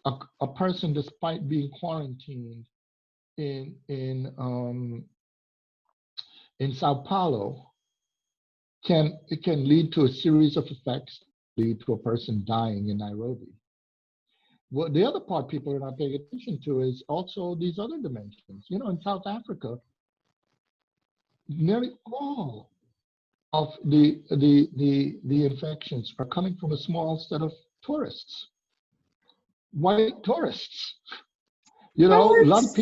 a person, despite being quarantined in Sao Paulo, it can lead to a series of effects, lead to a person dying in Nairobi. Well, the other part people are not paying attention to is also these other dimensions. You know, in South Africa, nearly all of the infections are coming from a small set of tourists, white tourists. You know, a lot of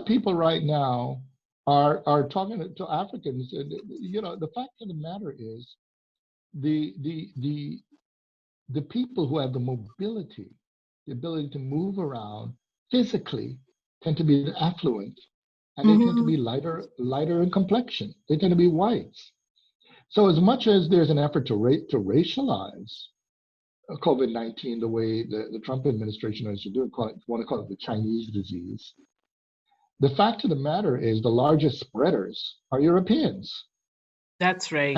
people right now are talking to Africans. And, you know, the fact of the matter is, the people who have the mobility, the ability to move around physically, tend to be affluent, and they tend to be lighter in complexion. They tend to be whites. So as much as there's an effort to racialize COVID-19 the way the Trump administration wants to do, want to call it the Chinese disease, the fact of the matter is the largest spreaders are Europeans. That's right.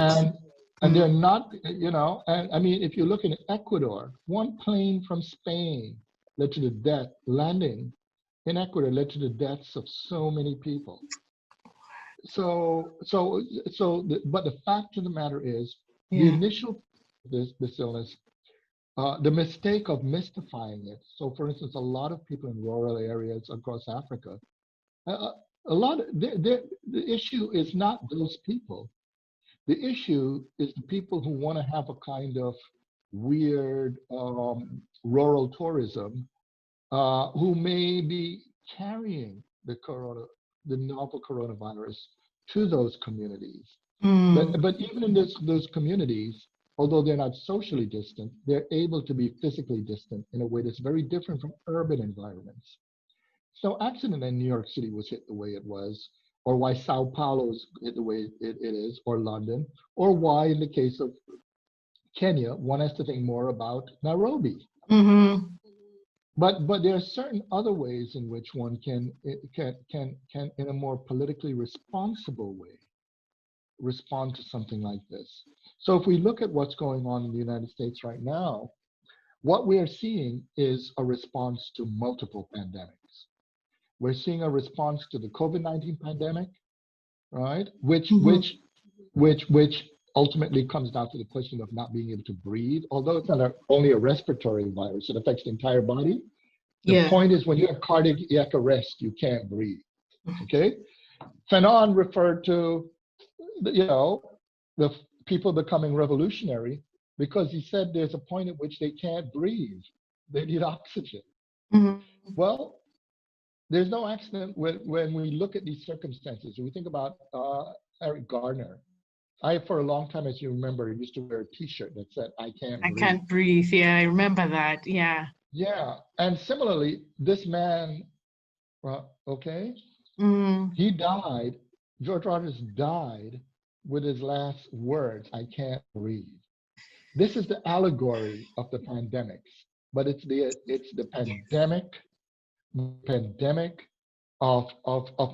And they're not, you know, and I mean, if you look in Ecuador, one plane from Spain led to the death, landing in Ecuador led to the deaths of so many people. But the fact of the matter is, the initial this illness, the mistake of mystifying it. So, for instance, a lot of people in rural areas across Africa, the issue is not those people. The issue is the people who want to have a kind of weird rural tourism, who may be carrying the novel coronavirus to those communities. But even in those communities, although they're not socially distant, they're able to be physically distant in a way that's very different from urban environments. So accident in New York City was hit the way it was, or why Sao Paulo is hit the way it is, or London, or why in the case of Kenya, one has to think more about Nairobi. But there are certain other ways in which one can in a more politically responsible way respond to something like this. So if we look at what's going on in the United States right now, what we are seeing is a response to multiple pandemics. We're seeing a response to the COVID-19 pandemic, right? Which ultimately comes down to the question of not being able to breathe. Although it's not only a respiratory virus, it affects the entire body. The point is, when you have cardiac arrest, you can't breathe. Okay. Fanon referred to, you know, the people becoming revolutionary because he said there's a point at which they can't breathe. They need oxygen. Well, there's no accident when we look at these circumstances. We think about Eric Garner. I, for a long time, as you remember, used to wear a T-shirt that said, I can't breathe. Yeah, I remember that. Yeah. Yeah. And similarly, this man, he died, George Rogers died with his last words, I can't breathe. This is the allegory of the pandemics, but it's the pandemic of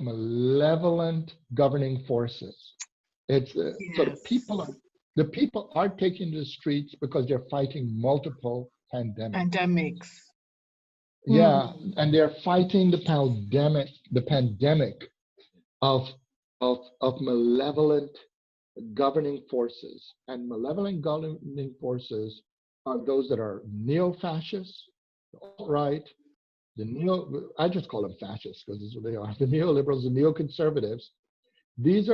malevolent governing forces. It's so the people are taking to the streets because they're fighting multiple pandemics. Yeah, and they're fighting the pandemic of malevolent governing forces. And malevolent governing forces are those that are neo-fascists, alt-right, I just call them fascists because that's what they are. The neoliberals, the neoconservatives. These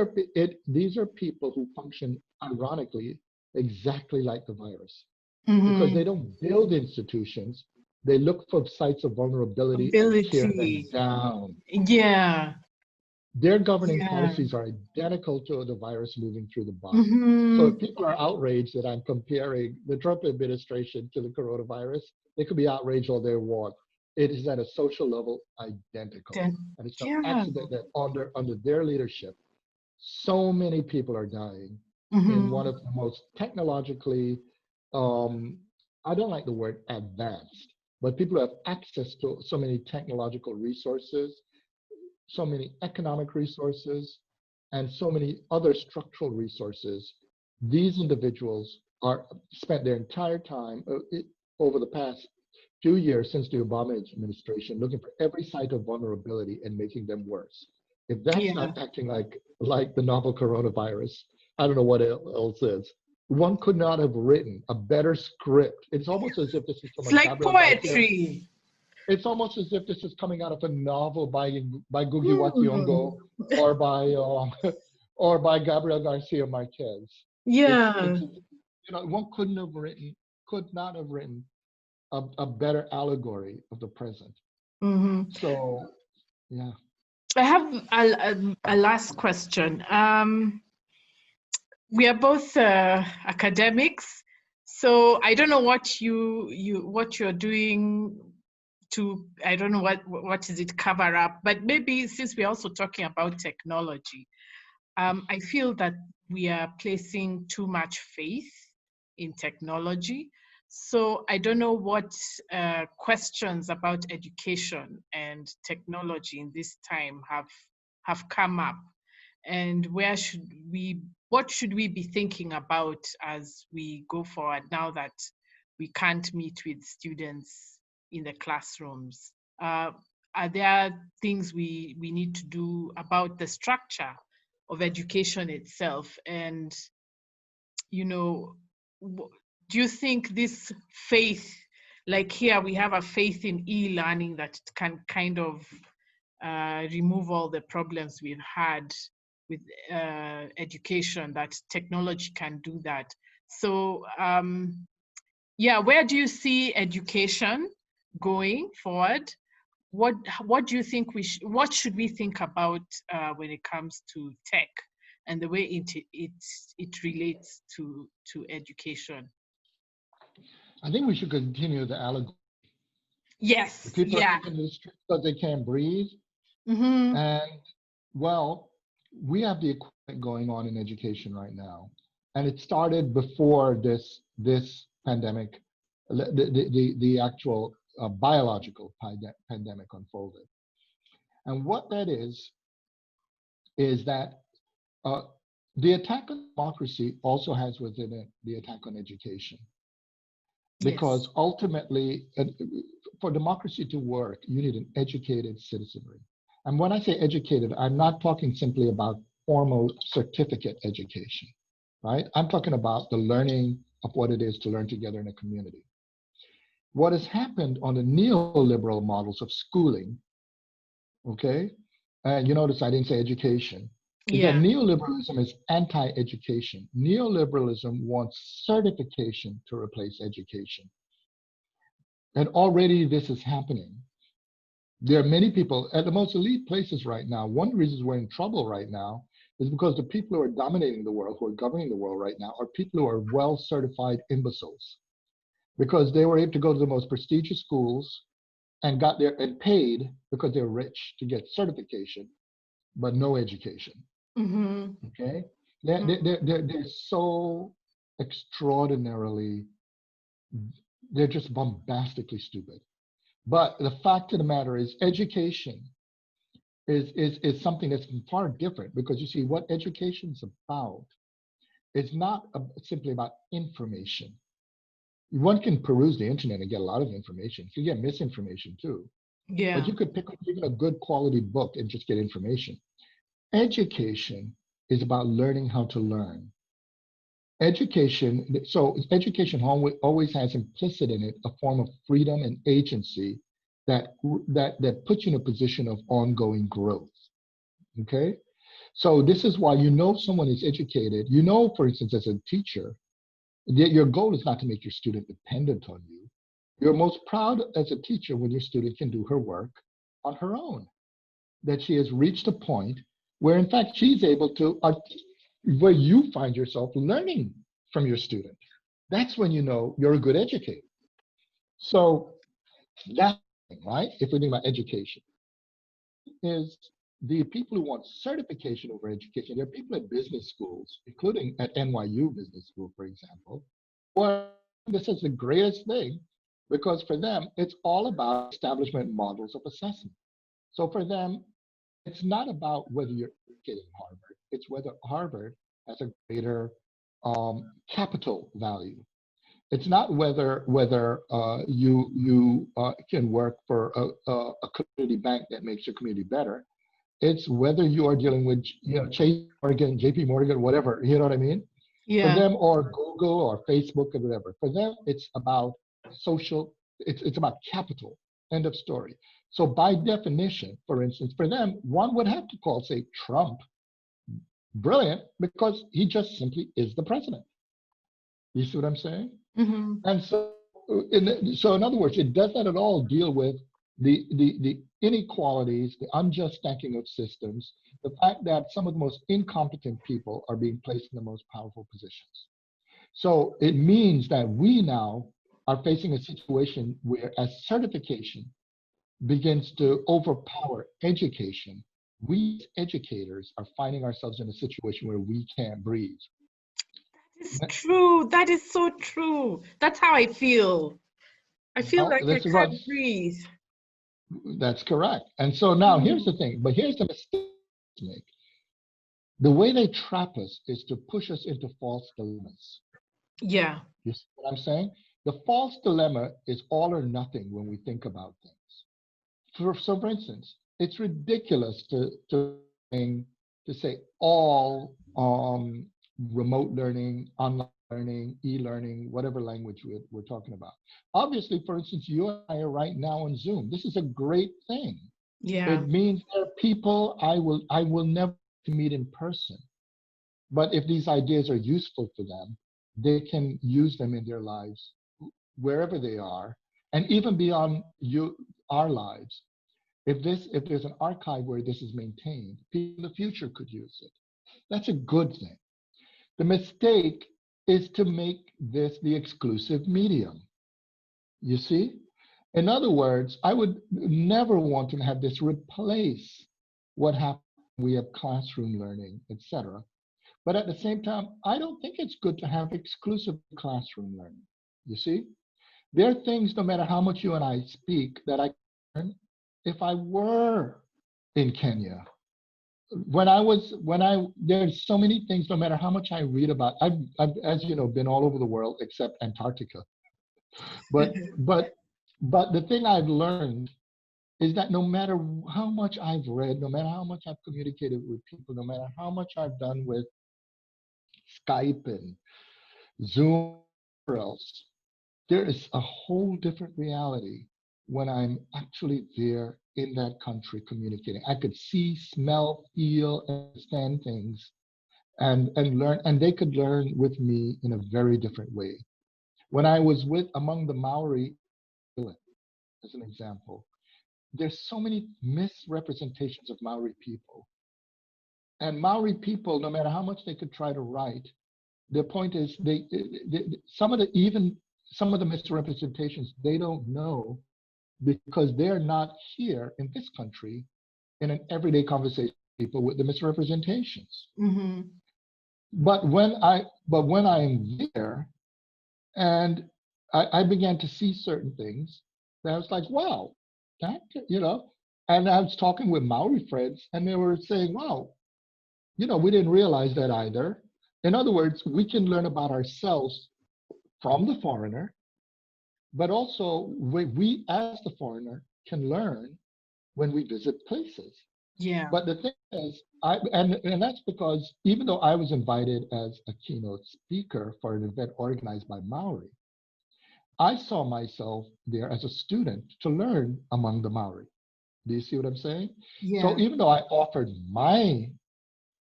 are people who function, ironically, exactly like the virus, because they don't build institutions. They look for sites of vulnerability and tear them down. Yeah. Their governing policies are identical to the virus moving through the body. So if people are outraged that I'm comparing the Trump administration to the coronavirus, they could be outraged all they want. It is at a social level identical. And it's no accident that under their leadership, so many people are dying in one of the most technologically, I don't like the word advanced, but people have access to so many technological resources, so many economic resources, and so many other structural resources. These individuals are spent their entire time over the past few years since the Obama administration looking for every site of vulnerability and making them worse. If that's Yeah. not acting like the novel coronavirus, I don't know what else is. One could not have written a better script. It's almost as if this is from It's a like Gabriel Garcia. poetry. It's almost as if this is coming out of a novel by Gugi Hmm. Wationgo or by or by Gabriel Garcia Marquez. Yeah. It's one could not have written a better allegory of the present. Hmm. So yeah. I have a last question. We are both academics, so I don't know what what you're doing to, I don't know what is it, cover up, but maybe since we're also talking about technology, I feel that we are placing too much faith in technology. So I don't know what questions about education and technology in this time have come up, and what should we be thinking about as we go forward now that we can't meet with students in the classrooms? Are there things we need to do about the structure of education itself? And, you know, do you think this faith, like here we have a faith in e-learning that can kind of remove all the problems we've had with education, that technology can do that? So yeah, where do you see education going forward? What do you think what should we think about when it comes to tech and the way it relates to education? I think we should continue the allegory. The Yes, people are yeah. taking to the streets because they can't breathe. Mm-hmm. And well, we have the equipment going on in education right now. And it started before this pandemic, the actual biological pandemic unfolded. And what that is that uh, the attack on democracy also has within it the attack on education. Yes. Because ultimately, for democracy to work, you need an educated citizenry. And when I say educated, I'm not talking simply about formal certificate education, right? I'm talking about the learning of what it is to learn together in a community. What has happened on the neoliberal models of schooling, okay, and you notice I didn't say education, is that Yeah. neoliberalism is anti-education. Neoliberalism wants certification to replace education. And already this is happening. There are many people at the most elite places right now. One of the reasons we're in trouble right now is because the people who are dominating the world, who are governing the world right now, are people who are well certified imbeciles because they were able to go to the most prestigious schools and got there and paid because they're rich to get certification, but no education. Mm-hmm. Okay? They're so extraordinarily, they're just bombastically stupid. But the fact of the matter is, education is something that's far different because you see, what education is about is not simply about information. One can peruse the internet and get a lot of information. You get misinformation too, but Yeah. you could pick up even a good quality book and just get information. Education is about learning how to learn. Education always has implicit in it a form of freedom and agency that puts you in a position of ongoing growth. Okay, so this is why someone is educated. For instance, as a teacher, that your goal is not to make your student dependent on you. You're most proud as a teacher when your student can do her work on her own, that she has reached a point where, in fact, she's able to, where you find yourself learning from your student. That's when you know you're a good educator. So that's right. If we think about education, is the people who want certification over education. There are people at business schools, including at NYU Business School, for example, who are, this is the greatest thing because for them, it's all about establishment models of assessment. So for them, it's not about whether you're educated in Harvard, it's whether Harvard has a greater capital value. It's not whether you can work for a community bank that makes your community better. It's whether you are dealing with Chase Morgan, JP Morgan, whatever. You know what I mean? For Yeah. them, or Google or Facebook or whatever. For them, it's about social. It's about capital. End of story. So by definition, for instance, for them, one would have to call, say, Trump brilliant because he just simply is the president. You see what I'm saying? Mm-hmm. And so, in other words, it does not at all deal with the inequalities, the unjust stacking of systems, the fact that some of the most incompetent people are being placed in the most powerful positions. So it means that we now are facing a situation where, as certification begins to overpower education, we as educators are finding ourselves in a situation where we can't breathe. It's true. That is so true. That's how I feel. I feel Well, like I this is what can't breathe. that's correct. And so now here's the thing, but here's the mistake they make. The way they trap us is to push us into false dilemmas. Yeah. You see what I'm saying? The false dilemma is all or nothing when we think about things. So for instance, it's ridiculous to say all remote learning, online learning, e-learning, whatever language we're talking about. Obviously, for instance, you and I are right now on Zoom. This is a great thing. Yeah. It means there are people I will never meet in person. But if these ideas are useful for them, they can use them in their lives wherever they are, and even beyond our lives. If there's an archive where this is maintained, people in the future could use it. That's a good thing. The mistake is to make this the exclusive medium. You see? In other words, I would never want to have this replace what happens when we have classroom learning, etc. But at the same time, I don't think it's good to have exclusive classroom learning. You see? There are things, no matter how much you and I speak, that I can learn if I were in Kenya. There's so many things, no matter how much I read about, I've, as you know, been all over the world except Antarctica. But, but, but the thing I've learned is that no matter how much I've read, no matter how much I've communicated with people, no matter how much I've done with Skype and Zoom or else, there is a whole different reality when I'm actually there in that country communicating. I could see, smell, feel, understand things and learn, and they could learn with me in a very different way. When I was among the Maori, as an example, there's so many misrepresentations of Maori people. And Maori people, no matter how much they could try to write, their point is some of the misrepresentations they don't know because they're not here in this country in an everyday conversation with people with the misrepresentations. Mm-hmm. But when I'm there and I began to see certain things, that I was like, wow, that, and I was talking with Maori friends and they were saying, wow, we didn't realize that either. In other words, we can learn about ourselves from the foreigner, but also we as the foreigner can learn when we visit places. Yeah. But the thing is, and that's because even though I was invited as a keynote speaker for an event organized by Maori, I saw myself there as a student to learn among the Maori. Do you see what I'm saying? Yeah. So even though I offered my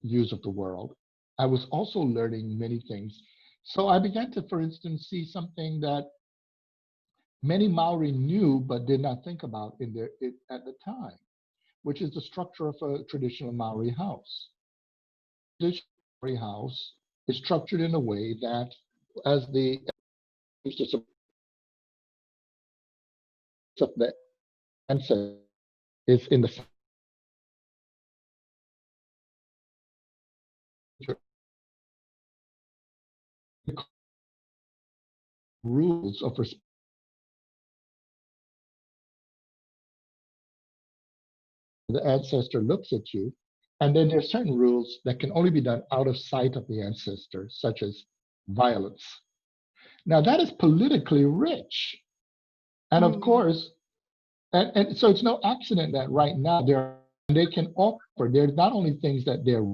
views of the world, I was also learning many things. So I began to, for instance, see something that many Maori knew but did not think about at the time, which is the structure of a traditional Maori house. This Maori house is structured in a way that, as the of the ancestor is in the rules of respect. The ancestor looks at you, and then there are certain rules that can only be done out of sight of the ancestor, such as violence. Now that is politically rich. And of course, and so it's no accident that right now they can offer, they're not only things that they're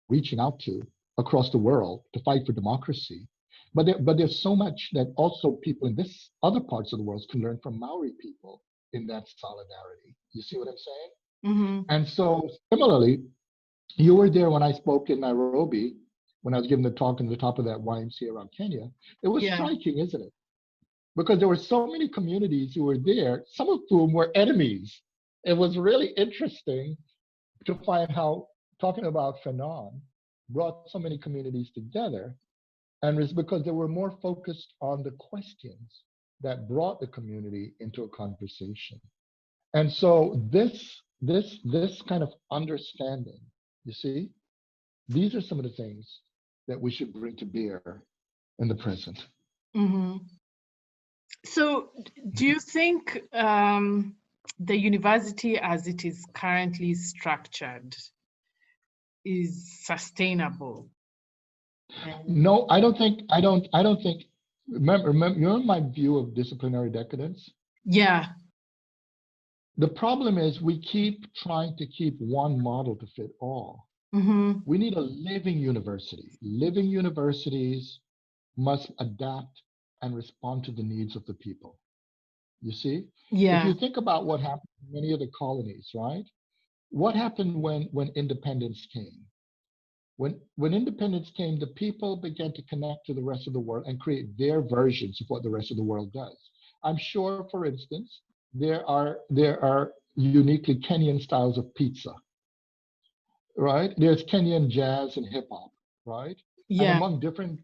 reaching out to across the world to fight for democracy, but there's so much that also people in this other parts of the world can learn from Maori people in that solidarity. You see what I'm saying? Mm-hmm. And so similarly, you were there when I spoke in Nairobi, when I was giving the talk in the top of that YMCA around Kenya. It was Yeah. striking, isn't it? Because there were so many communities who were there, some of whom were enemies. It was really interesting to find how talking about Fanon brought so many communities together. And it's because they were more focused on the questions that brought the community into a conversation. And so this kind of understanding, you see, these are some of the things that we should bring to bear in the present. Mm-hmm. So do you think the university as it is currently structured is sustainable? No, I don't think, remember, remember my view of disciplinary decadence? Yeah. The problem is we keep trying to keep one model to fit all. Mm-hmm. We need a living university. Living universities must adapt and respond to the needs of the people. You see? If Yeah. you think about what happened in many of the colonies, right? What happened when independence came? When independence came, the people began to connect to the rest of the world and create their versions of what the rest of the world does. I'm sure, for instance, there are uniquely Kenyan styles of pizza, right? There's Kenyan jazz and hip hop, right? And Yeah. among different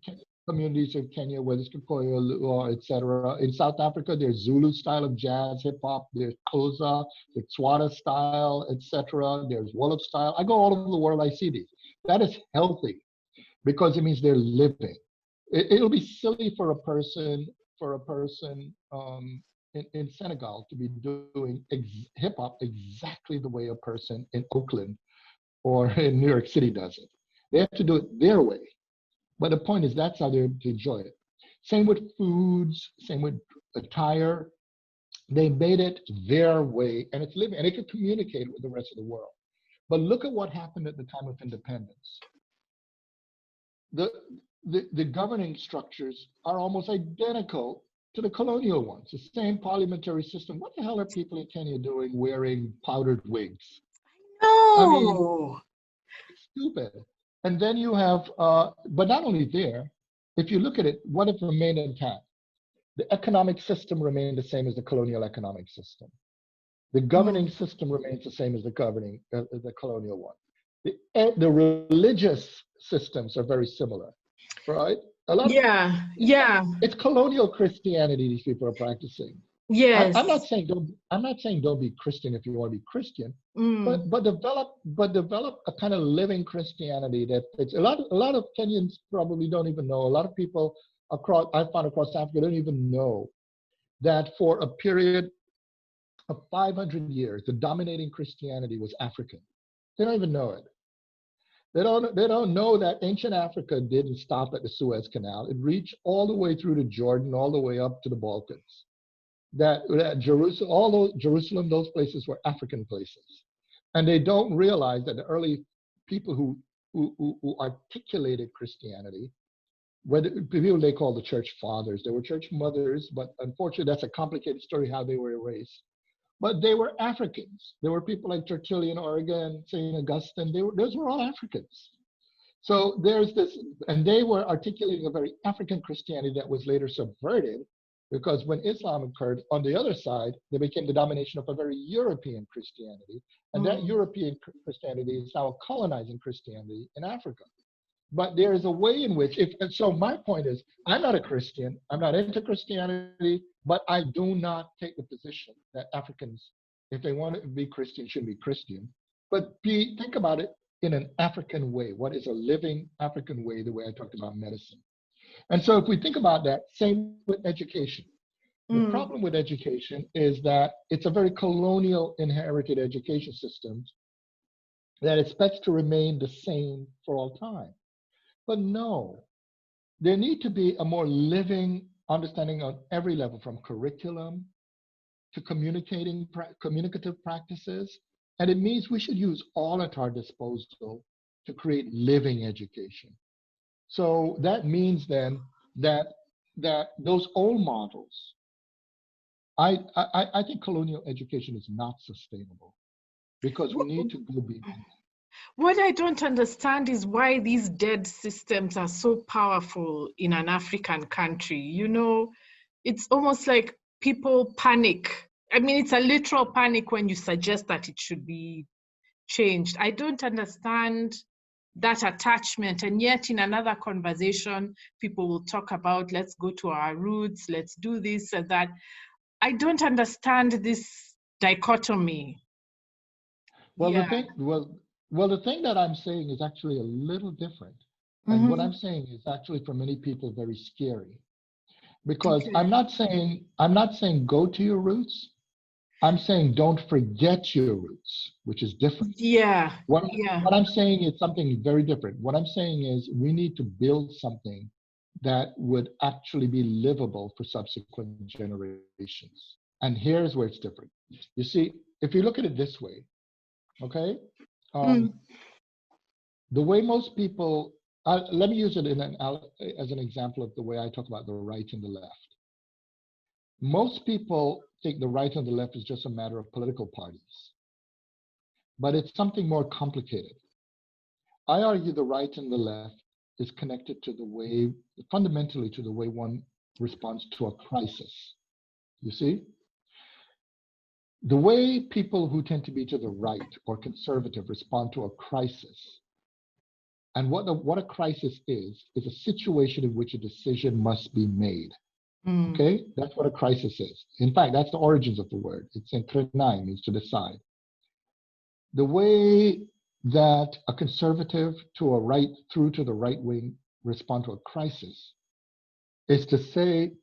communities of Kenya, whether it's Kikuyu, etc. In South Africa, there's Zulu style of jazz, hip hop. There's Xhosa, the Tswana style, etc. There's Wolof style. I go all over the world. I see these. That is healthy because it means they're living. It'll be silly for a person in Senegal to be doing hip hop exactly the way a person in Oakland or in New York City does it. They have to do it their way. But the point is that's how they enjoy it. Same with foods, same with attire. They made it their way and it's living and it can communicate with the rest of the world. But look at what happened at the time of independence. The governing structures are almost identical to the colonial ones, the same parliamentary system. What the hell are people in Kenya doing wearing powdered wigs? I mean, No. it's stupid. And then you have, but not only there, if you look at it, what have remained intact? The economic system remained the same as the colonial economic system. The governing system remains the same as the colonial one. The religious systems are very similar, right? A lot of it's colonial Christianity these people are practicing. Yes. I'm not saying don't be Christian if you want to be Christian, but develop a kind of living Christianity that fits. A lot of Kenyans probably don't even know. A lot of people I found across Africa don't even know that for a period of 500 years, the dominating Christianity was African. They don't even know it. They don't know that ancient Africa didn't stop at the Suez Canal. It reached all the way through to Jordan, all the way up to the Balkans. That Jerusalem, those places were African places. And they don't realize that the early people who articulated Christianity, whether people they call the church fathers, they were church mothers, but unfortunately that's a complicated story how they were erased. But they were Africans. There were people like Tertullian, Origen, St. Augustine. Those were all Africans. So there's this, and they were articulating a very African Christianity that was later subverted because when Islam occurred, on the other side, there became the domination of a very European Christianity. And that European Christianity is now a colonizing Christianity in Africa. But there is a way in which, so my point is, I'm not a Christian, I'm not into Christianity, but I do not take the position that Africans, if they want to be Christian, should be Christian. But think about it in an African way. What is a living African way, the way I talked about medicine? And so if we think about that, same with education. The problem with education is that it's a very colonial inherited education system that expects to remain the same for all time. But no, there need to be a more living understanding on every level, from curriculum to communicative practices. And it means we should use all at our disposal to create living education. So that means then that those old models, I think colonial education is not sustainable, because we need to go beyond. What I don't understand is why these dead systems are so powerful in an African country. You know, it's almost like people panic. I mean, it's a literal panic when you suggest that it should be changed. I don't understand that attachment. And yet in another conversation, people will talk about, let's go to our roots, let's do this and that. I don't understand this dichotomy. Well, Yeah. the thing that I'm saying is actually a little different. And what I'm saying is actually for many people very scary. Because Okay. I'm not saying go to your roots. I'm saying don't forget your roots, which is different. Yeah. What Yeah. I'm saying is something very different. What I'm saying is we need to build something that would actually be livable for subsequent generations. And here's where it's different. You see, if you look at it this way, okay, the way most people, let me use it as an example of the way I talk about the right and the left. Most people think the right and the left is just a matter of political parties, but it's something more complicated. I argue the right and the left is connected to the way, fundamentally to the way one responds to a crisis. You see? The way people who tend to be to the right or conservative respond to a crisis, and what a crisis is a situation in which a decision must be made. Okay, that's what a crisis is. In fact, that's the origins of the word. It's enkrenai, means to decide. The way that a conservative to a right, through to the right wing, respond to a crisis is to say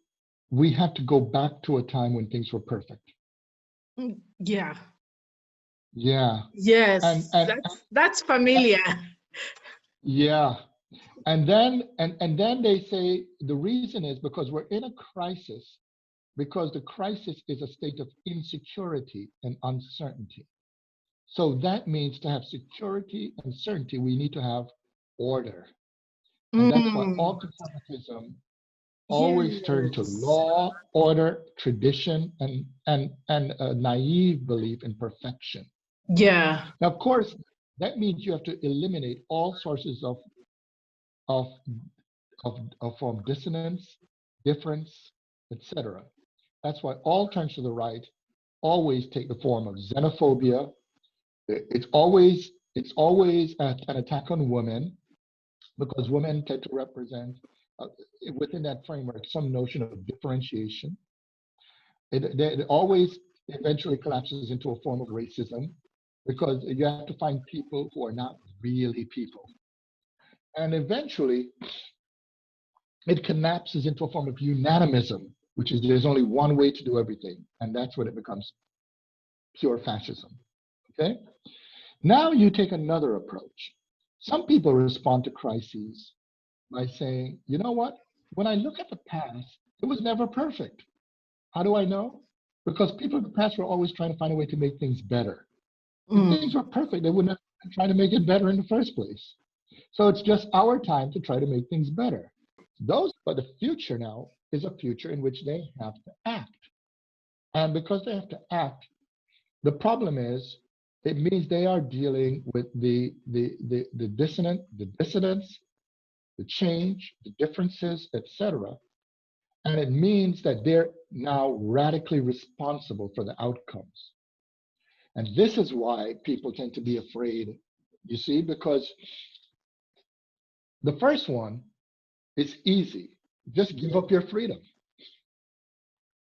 we have to go back to a time when things were perfect. Yeah. Yeah. Yes. And that's familiar. Yeah. And then they say the reason is because we're in a crisis, because the crisis is a state of insecurity and uncertainty. So that means to have security and certainty, we need to have order. And that's why all conservatism always turn to law, order, tradition, and a naive belief in perfection. Yeah. Now, of course, that means you have to eliminate all sources of dissonance, difference, etc. That's why all turns to the right always take the form of xenophobia. It's always an attack on women, because women tend to represent within that framework some notion of differentiation. It always eventually collapses into a form of racism, because you have to find people who are not really people. And eventually, it collapses into a form of unanimism, which is there's only one way to do everything. And that's when it becomes pure fascism. Okay? Now you take another approach. Some people respond to crises by saying, you know what? When I look at the past, it was never perfect. How do I know? Because people in the past were always trying to find a way to make things better. If things were perfect, they wouldn't have tried to make it better in the first place. So it's just our time to try to make things better. But the future now is a future in which they have to act. And because they have to act, the problem is, it means they are dealing with the dissonance, the change, the differences, etc. And it means that they're now radically responsible for the outcomes. And this is why people tend to be afraid, you see, because the first one is easy. Just give up your freedom,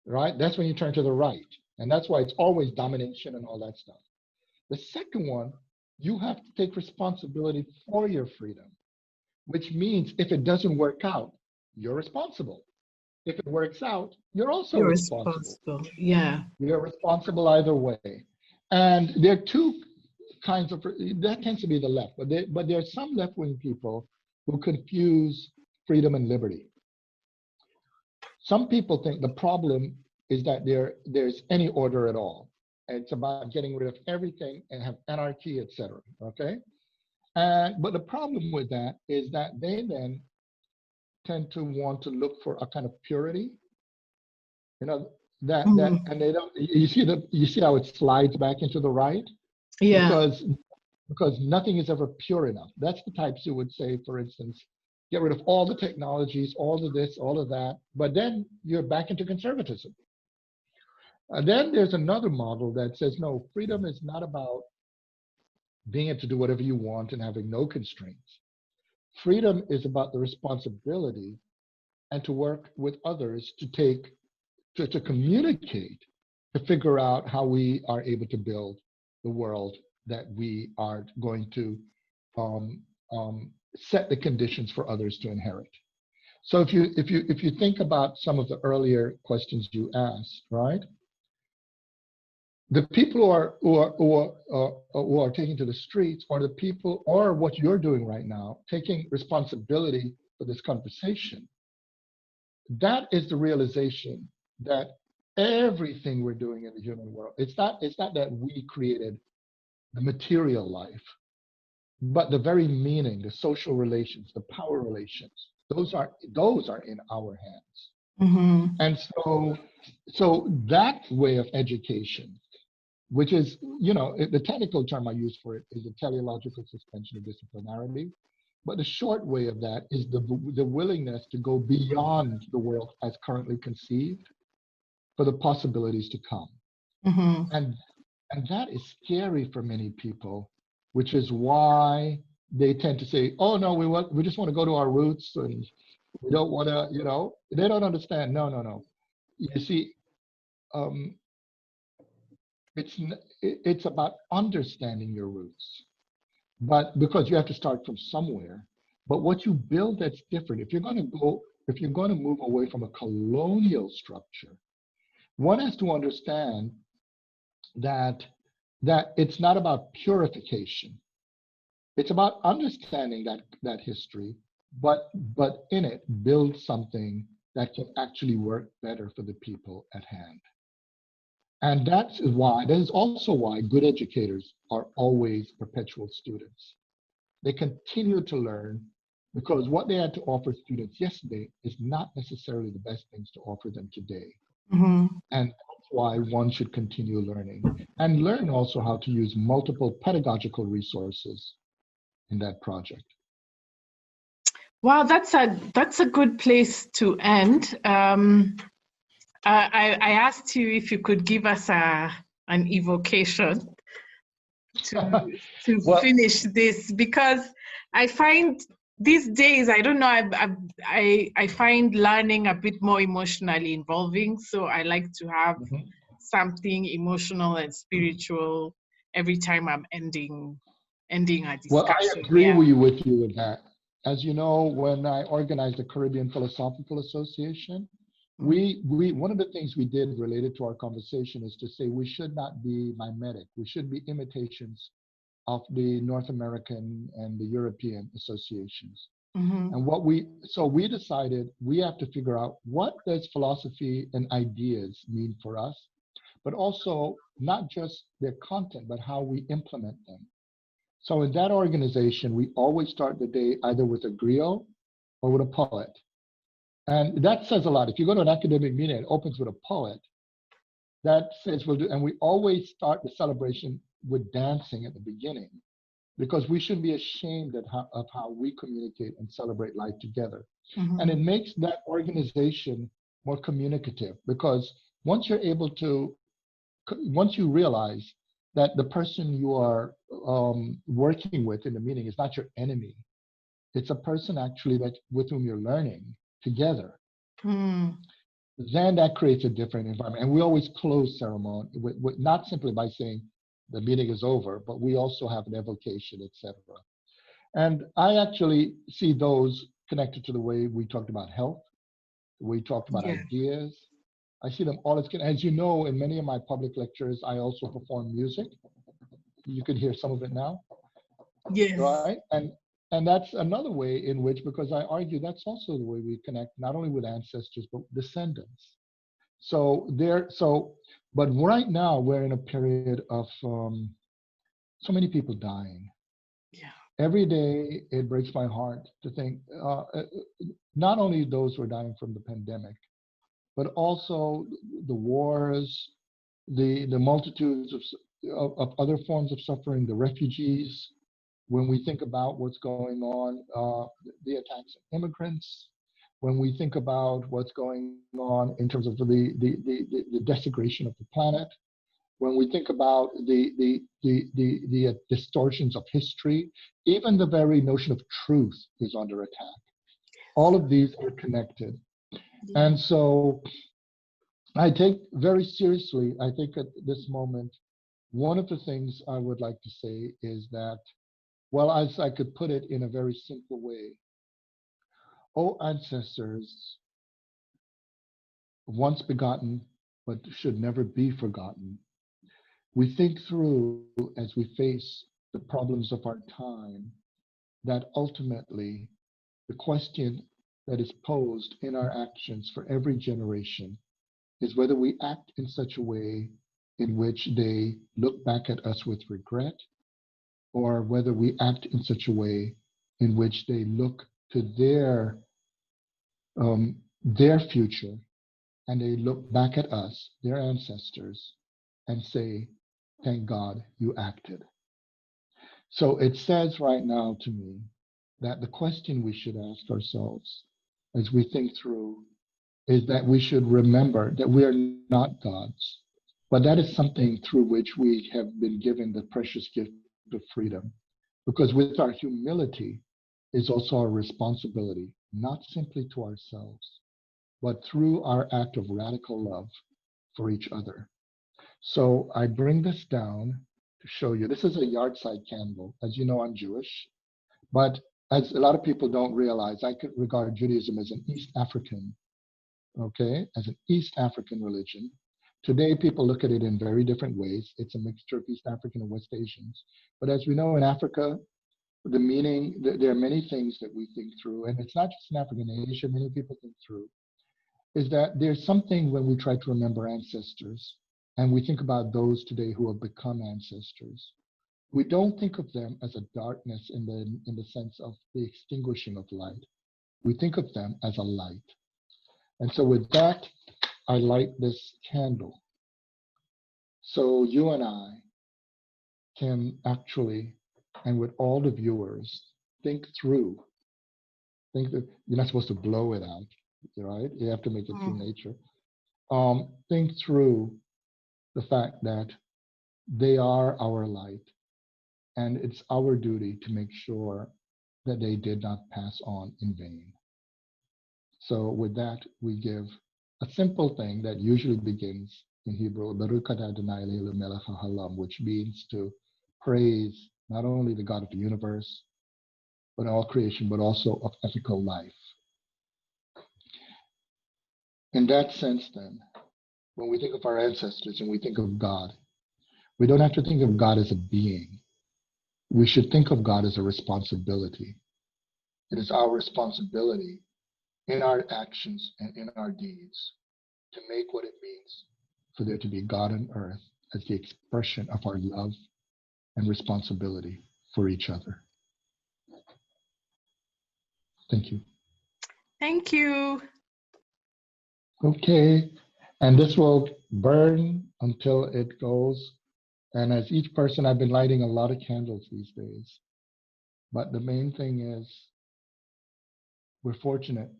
right? That's when you turn to the right. And that's why it's always domination and all that stuff. The second one, you have to take responsibility for your freedom, which means if it doesn't work out, you're responsible. If it works out, you're also responsible. Yeah. You're responsible either way. And there are two kinds of, that tends to be the left, but there are some left-wing people who confuse freedom and liberty. Some people think the problem is that there's any order at all. It's about getting rid of everything and have anarchy, etc. Okay, but the problem with that is that they then tend to want to look for a kind of purity, you know, and they don't. You see how it slides back into the right, Yeah. because nothing is ever pure enough. That's the types who would say, for instance, get rid of all the technologies, all of this, all of that, but then you're back into conservatism. And then there's another model that says, no, freedom is not about being able to do whatever you want and having no constraints. Freedom is about the responsibility and to work with others to communicate, to figure out how we are able to build the world that we are going to set the conditions for others to inherit. So if you think about some of the earlier questions you asked, right? The people who are taking to the streets, or the people, or what you're doing right now, taking responsibility for this conversation, that is the realization that everything we're doing in the human world, it's not that we created the material life, but the very meaning, the social relations, the power relations, those are in our hands. Mm-hmm. And so that way of education, which is, the technical term I use for it is a teleological suspension of disciplinarity. But the short way of that is the willingness to go beyond the world as currently conceived for the possibilities to come. Mm-hmm. And that is scary for many people, which is why they tend to say, oh, no, we just want to go to our roots, and we don't want to, they don't understand. No. You see, it's about understanding your roots, but because you have to start from somewhere. But what you build, that's different. If you're going to move away from a colonial structure, one has to understand that it's not about purification. It's about understanding that history, but in it build something that can actually work better for the people at hand. And that is also why good educators are always perpetual students. They continue to learn, because what they had to offer students yesterday is not necessarily the best things to offer them today. Mm-hmm. And that's why one should continue learning, and learn also how to use multiple pedagogical resources in that project. Wow, that's a good place to end. I asked you if you could give us an evocation to Well, finish this, because I find these days, I don't know, I find learning a bit more emotionally involving. So I like to have something emotional and spiritual every time I'm ending a discussion. Well, I agree with you with that. As you know, when I organized the Caribbean Philosophical Association, we one of the things we did related to our conversation is to say we should not be mimetic. We should be imitations of the North American and the European associations. Mm-hmm. And we decided we have to figure out, what does philosophy and ideas mean for us, but also not just their content, but how we implement them. So in that organization, we always start the day either with a griot or with a poet. And that says a lot. If you go to an academic meeting, it opens with a poet. That says we'll do, and we always start the celebration with dancing at the beginning, because we shouldn't be ashamed of how we communicate and celebrate life together. Mm-hmm. And it makes that organization more communicative, because once you realize that the person you are working with in the meeting is not your enemy, it's a person actually with whom you're learning together, then that creates a different environment. And we always close ceremony with not simply by saying the meeting is over, but we also have an evocation, etc. And I actually see those connected to the way we talked about health, we talked about ideas. I see them all as you know, in many of my public lectures, I also perform music. You can hear some of it now. Yes. Right? And that's another way in which, because I argue that's also the way we connect not only with ancestors, but descendants. But right now we're in a period of so many people dying. Yeah. Every day it breaks my heart to think not only those who are dying from the pandemic, but also the wars, the multitudes of other forms of suffering, the refugees. When we think about what's going on, the attacks on immigrants, when we think about what's going on in terms of the desecration of the planet, when we think about the distortions of history, even the very notion of truth is under attack. All of these are connected. Yeah. And so I take very seriously, I think at this moment, one of the things I would like to say is that, well, as I could put it in a very simple way, O ancestors, once begotten, but should never be forgotten, we think through as we face the problems of our time that ultimately the question that is posed in our actions for every generation is whether we act in such a way in which they look back at us with regret, or whether we act in such a way in which they look to their future and they look back at us, their ancestors, and say, thank God you acted. So it says right now to me that the question we should ask ourselves as we think through is that we should remember that we are not gods, but that is something through which we have been given the precious gift of freedom. Because with our humility is also our responsibility, not simply to ourselves, but through our act of radical love for each other. So I bring this down to show you, this is a yard side candle. As you know, I'm Jewish, but as a lot of people don't realize, I could regard Judaism as an East African, okay, as an East African religion. Today, people look at it in very different ways. It's a mixture of East African and West Asians. But as we know in Africa, the meaning, there are many things that we think through, and it's not just in Africa and Asia, many people think through, is that there's something when we try to remember ancestors, and we think about those today who have become ancestors. We don't think of them as a darkness in the sense of the extinguishing of light. We think of them as a light. And so with that, I light this candle. So you and I can actually, and with all the viewers, think through. Think that you're not supposed to blow it out, right? You have to make it through nature. Think through the fact that they are our light, and it's our duty to make sure that they did not pass on in vain. So with that, we give a simple thing that usually begins in Hebrew, which means to praise not only the God of the universe, but all creation, but also of ethical life. In that sense, then, when we think of our ancestors and we think of God, we don't have to think of God as a being. We should think of God as a responsibility. It is our responsibility in our actions and in our deeds to make what it means for there to be God on earth as the expression of our love and responsibility for each other. Thank you. Thank you. Okay, and this will burn until it goes. And as each person, I've been lighting a lot of candles these days. But the main thing is, we're fortunate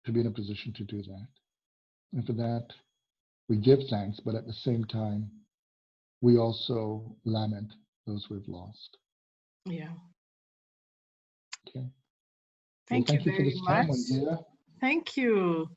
to be in a position to do that. And for that, we give thanks, but at the same time, we also lament those we've lost. Yeah. Okay. Thank you for very this time, much. Wandia. Thank you.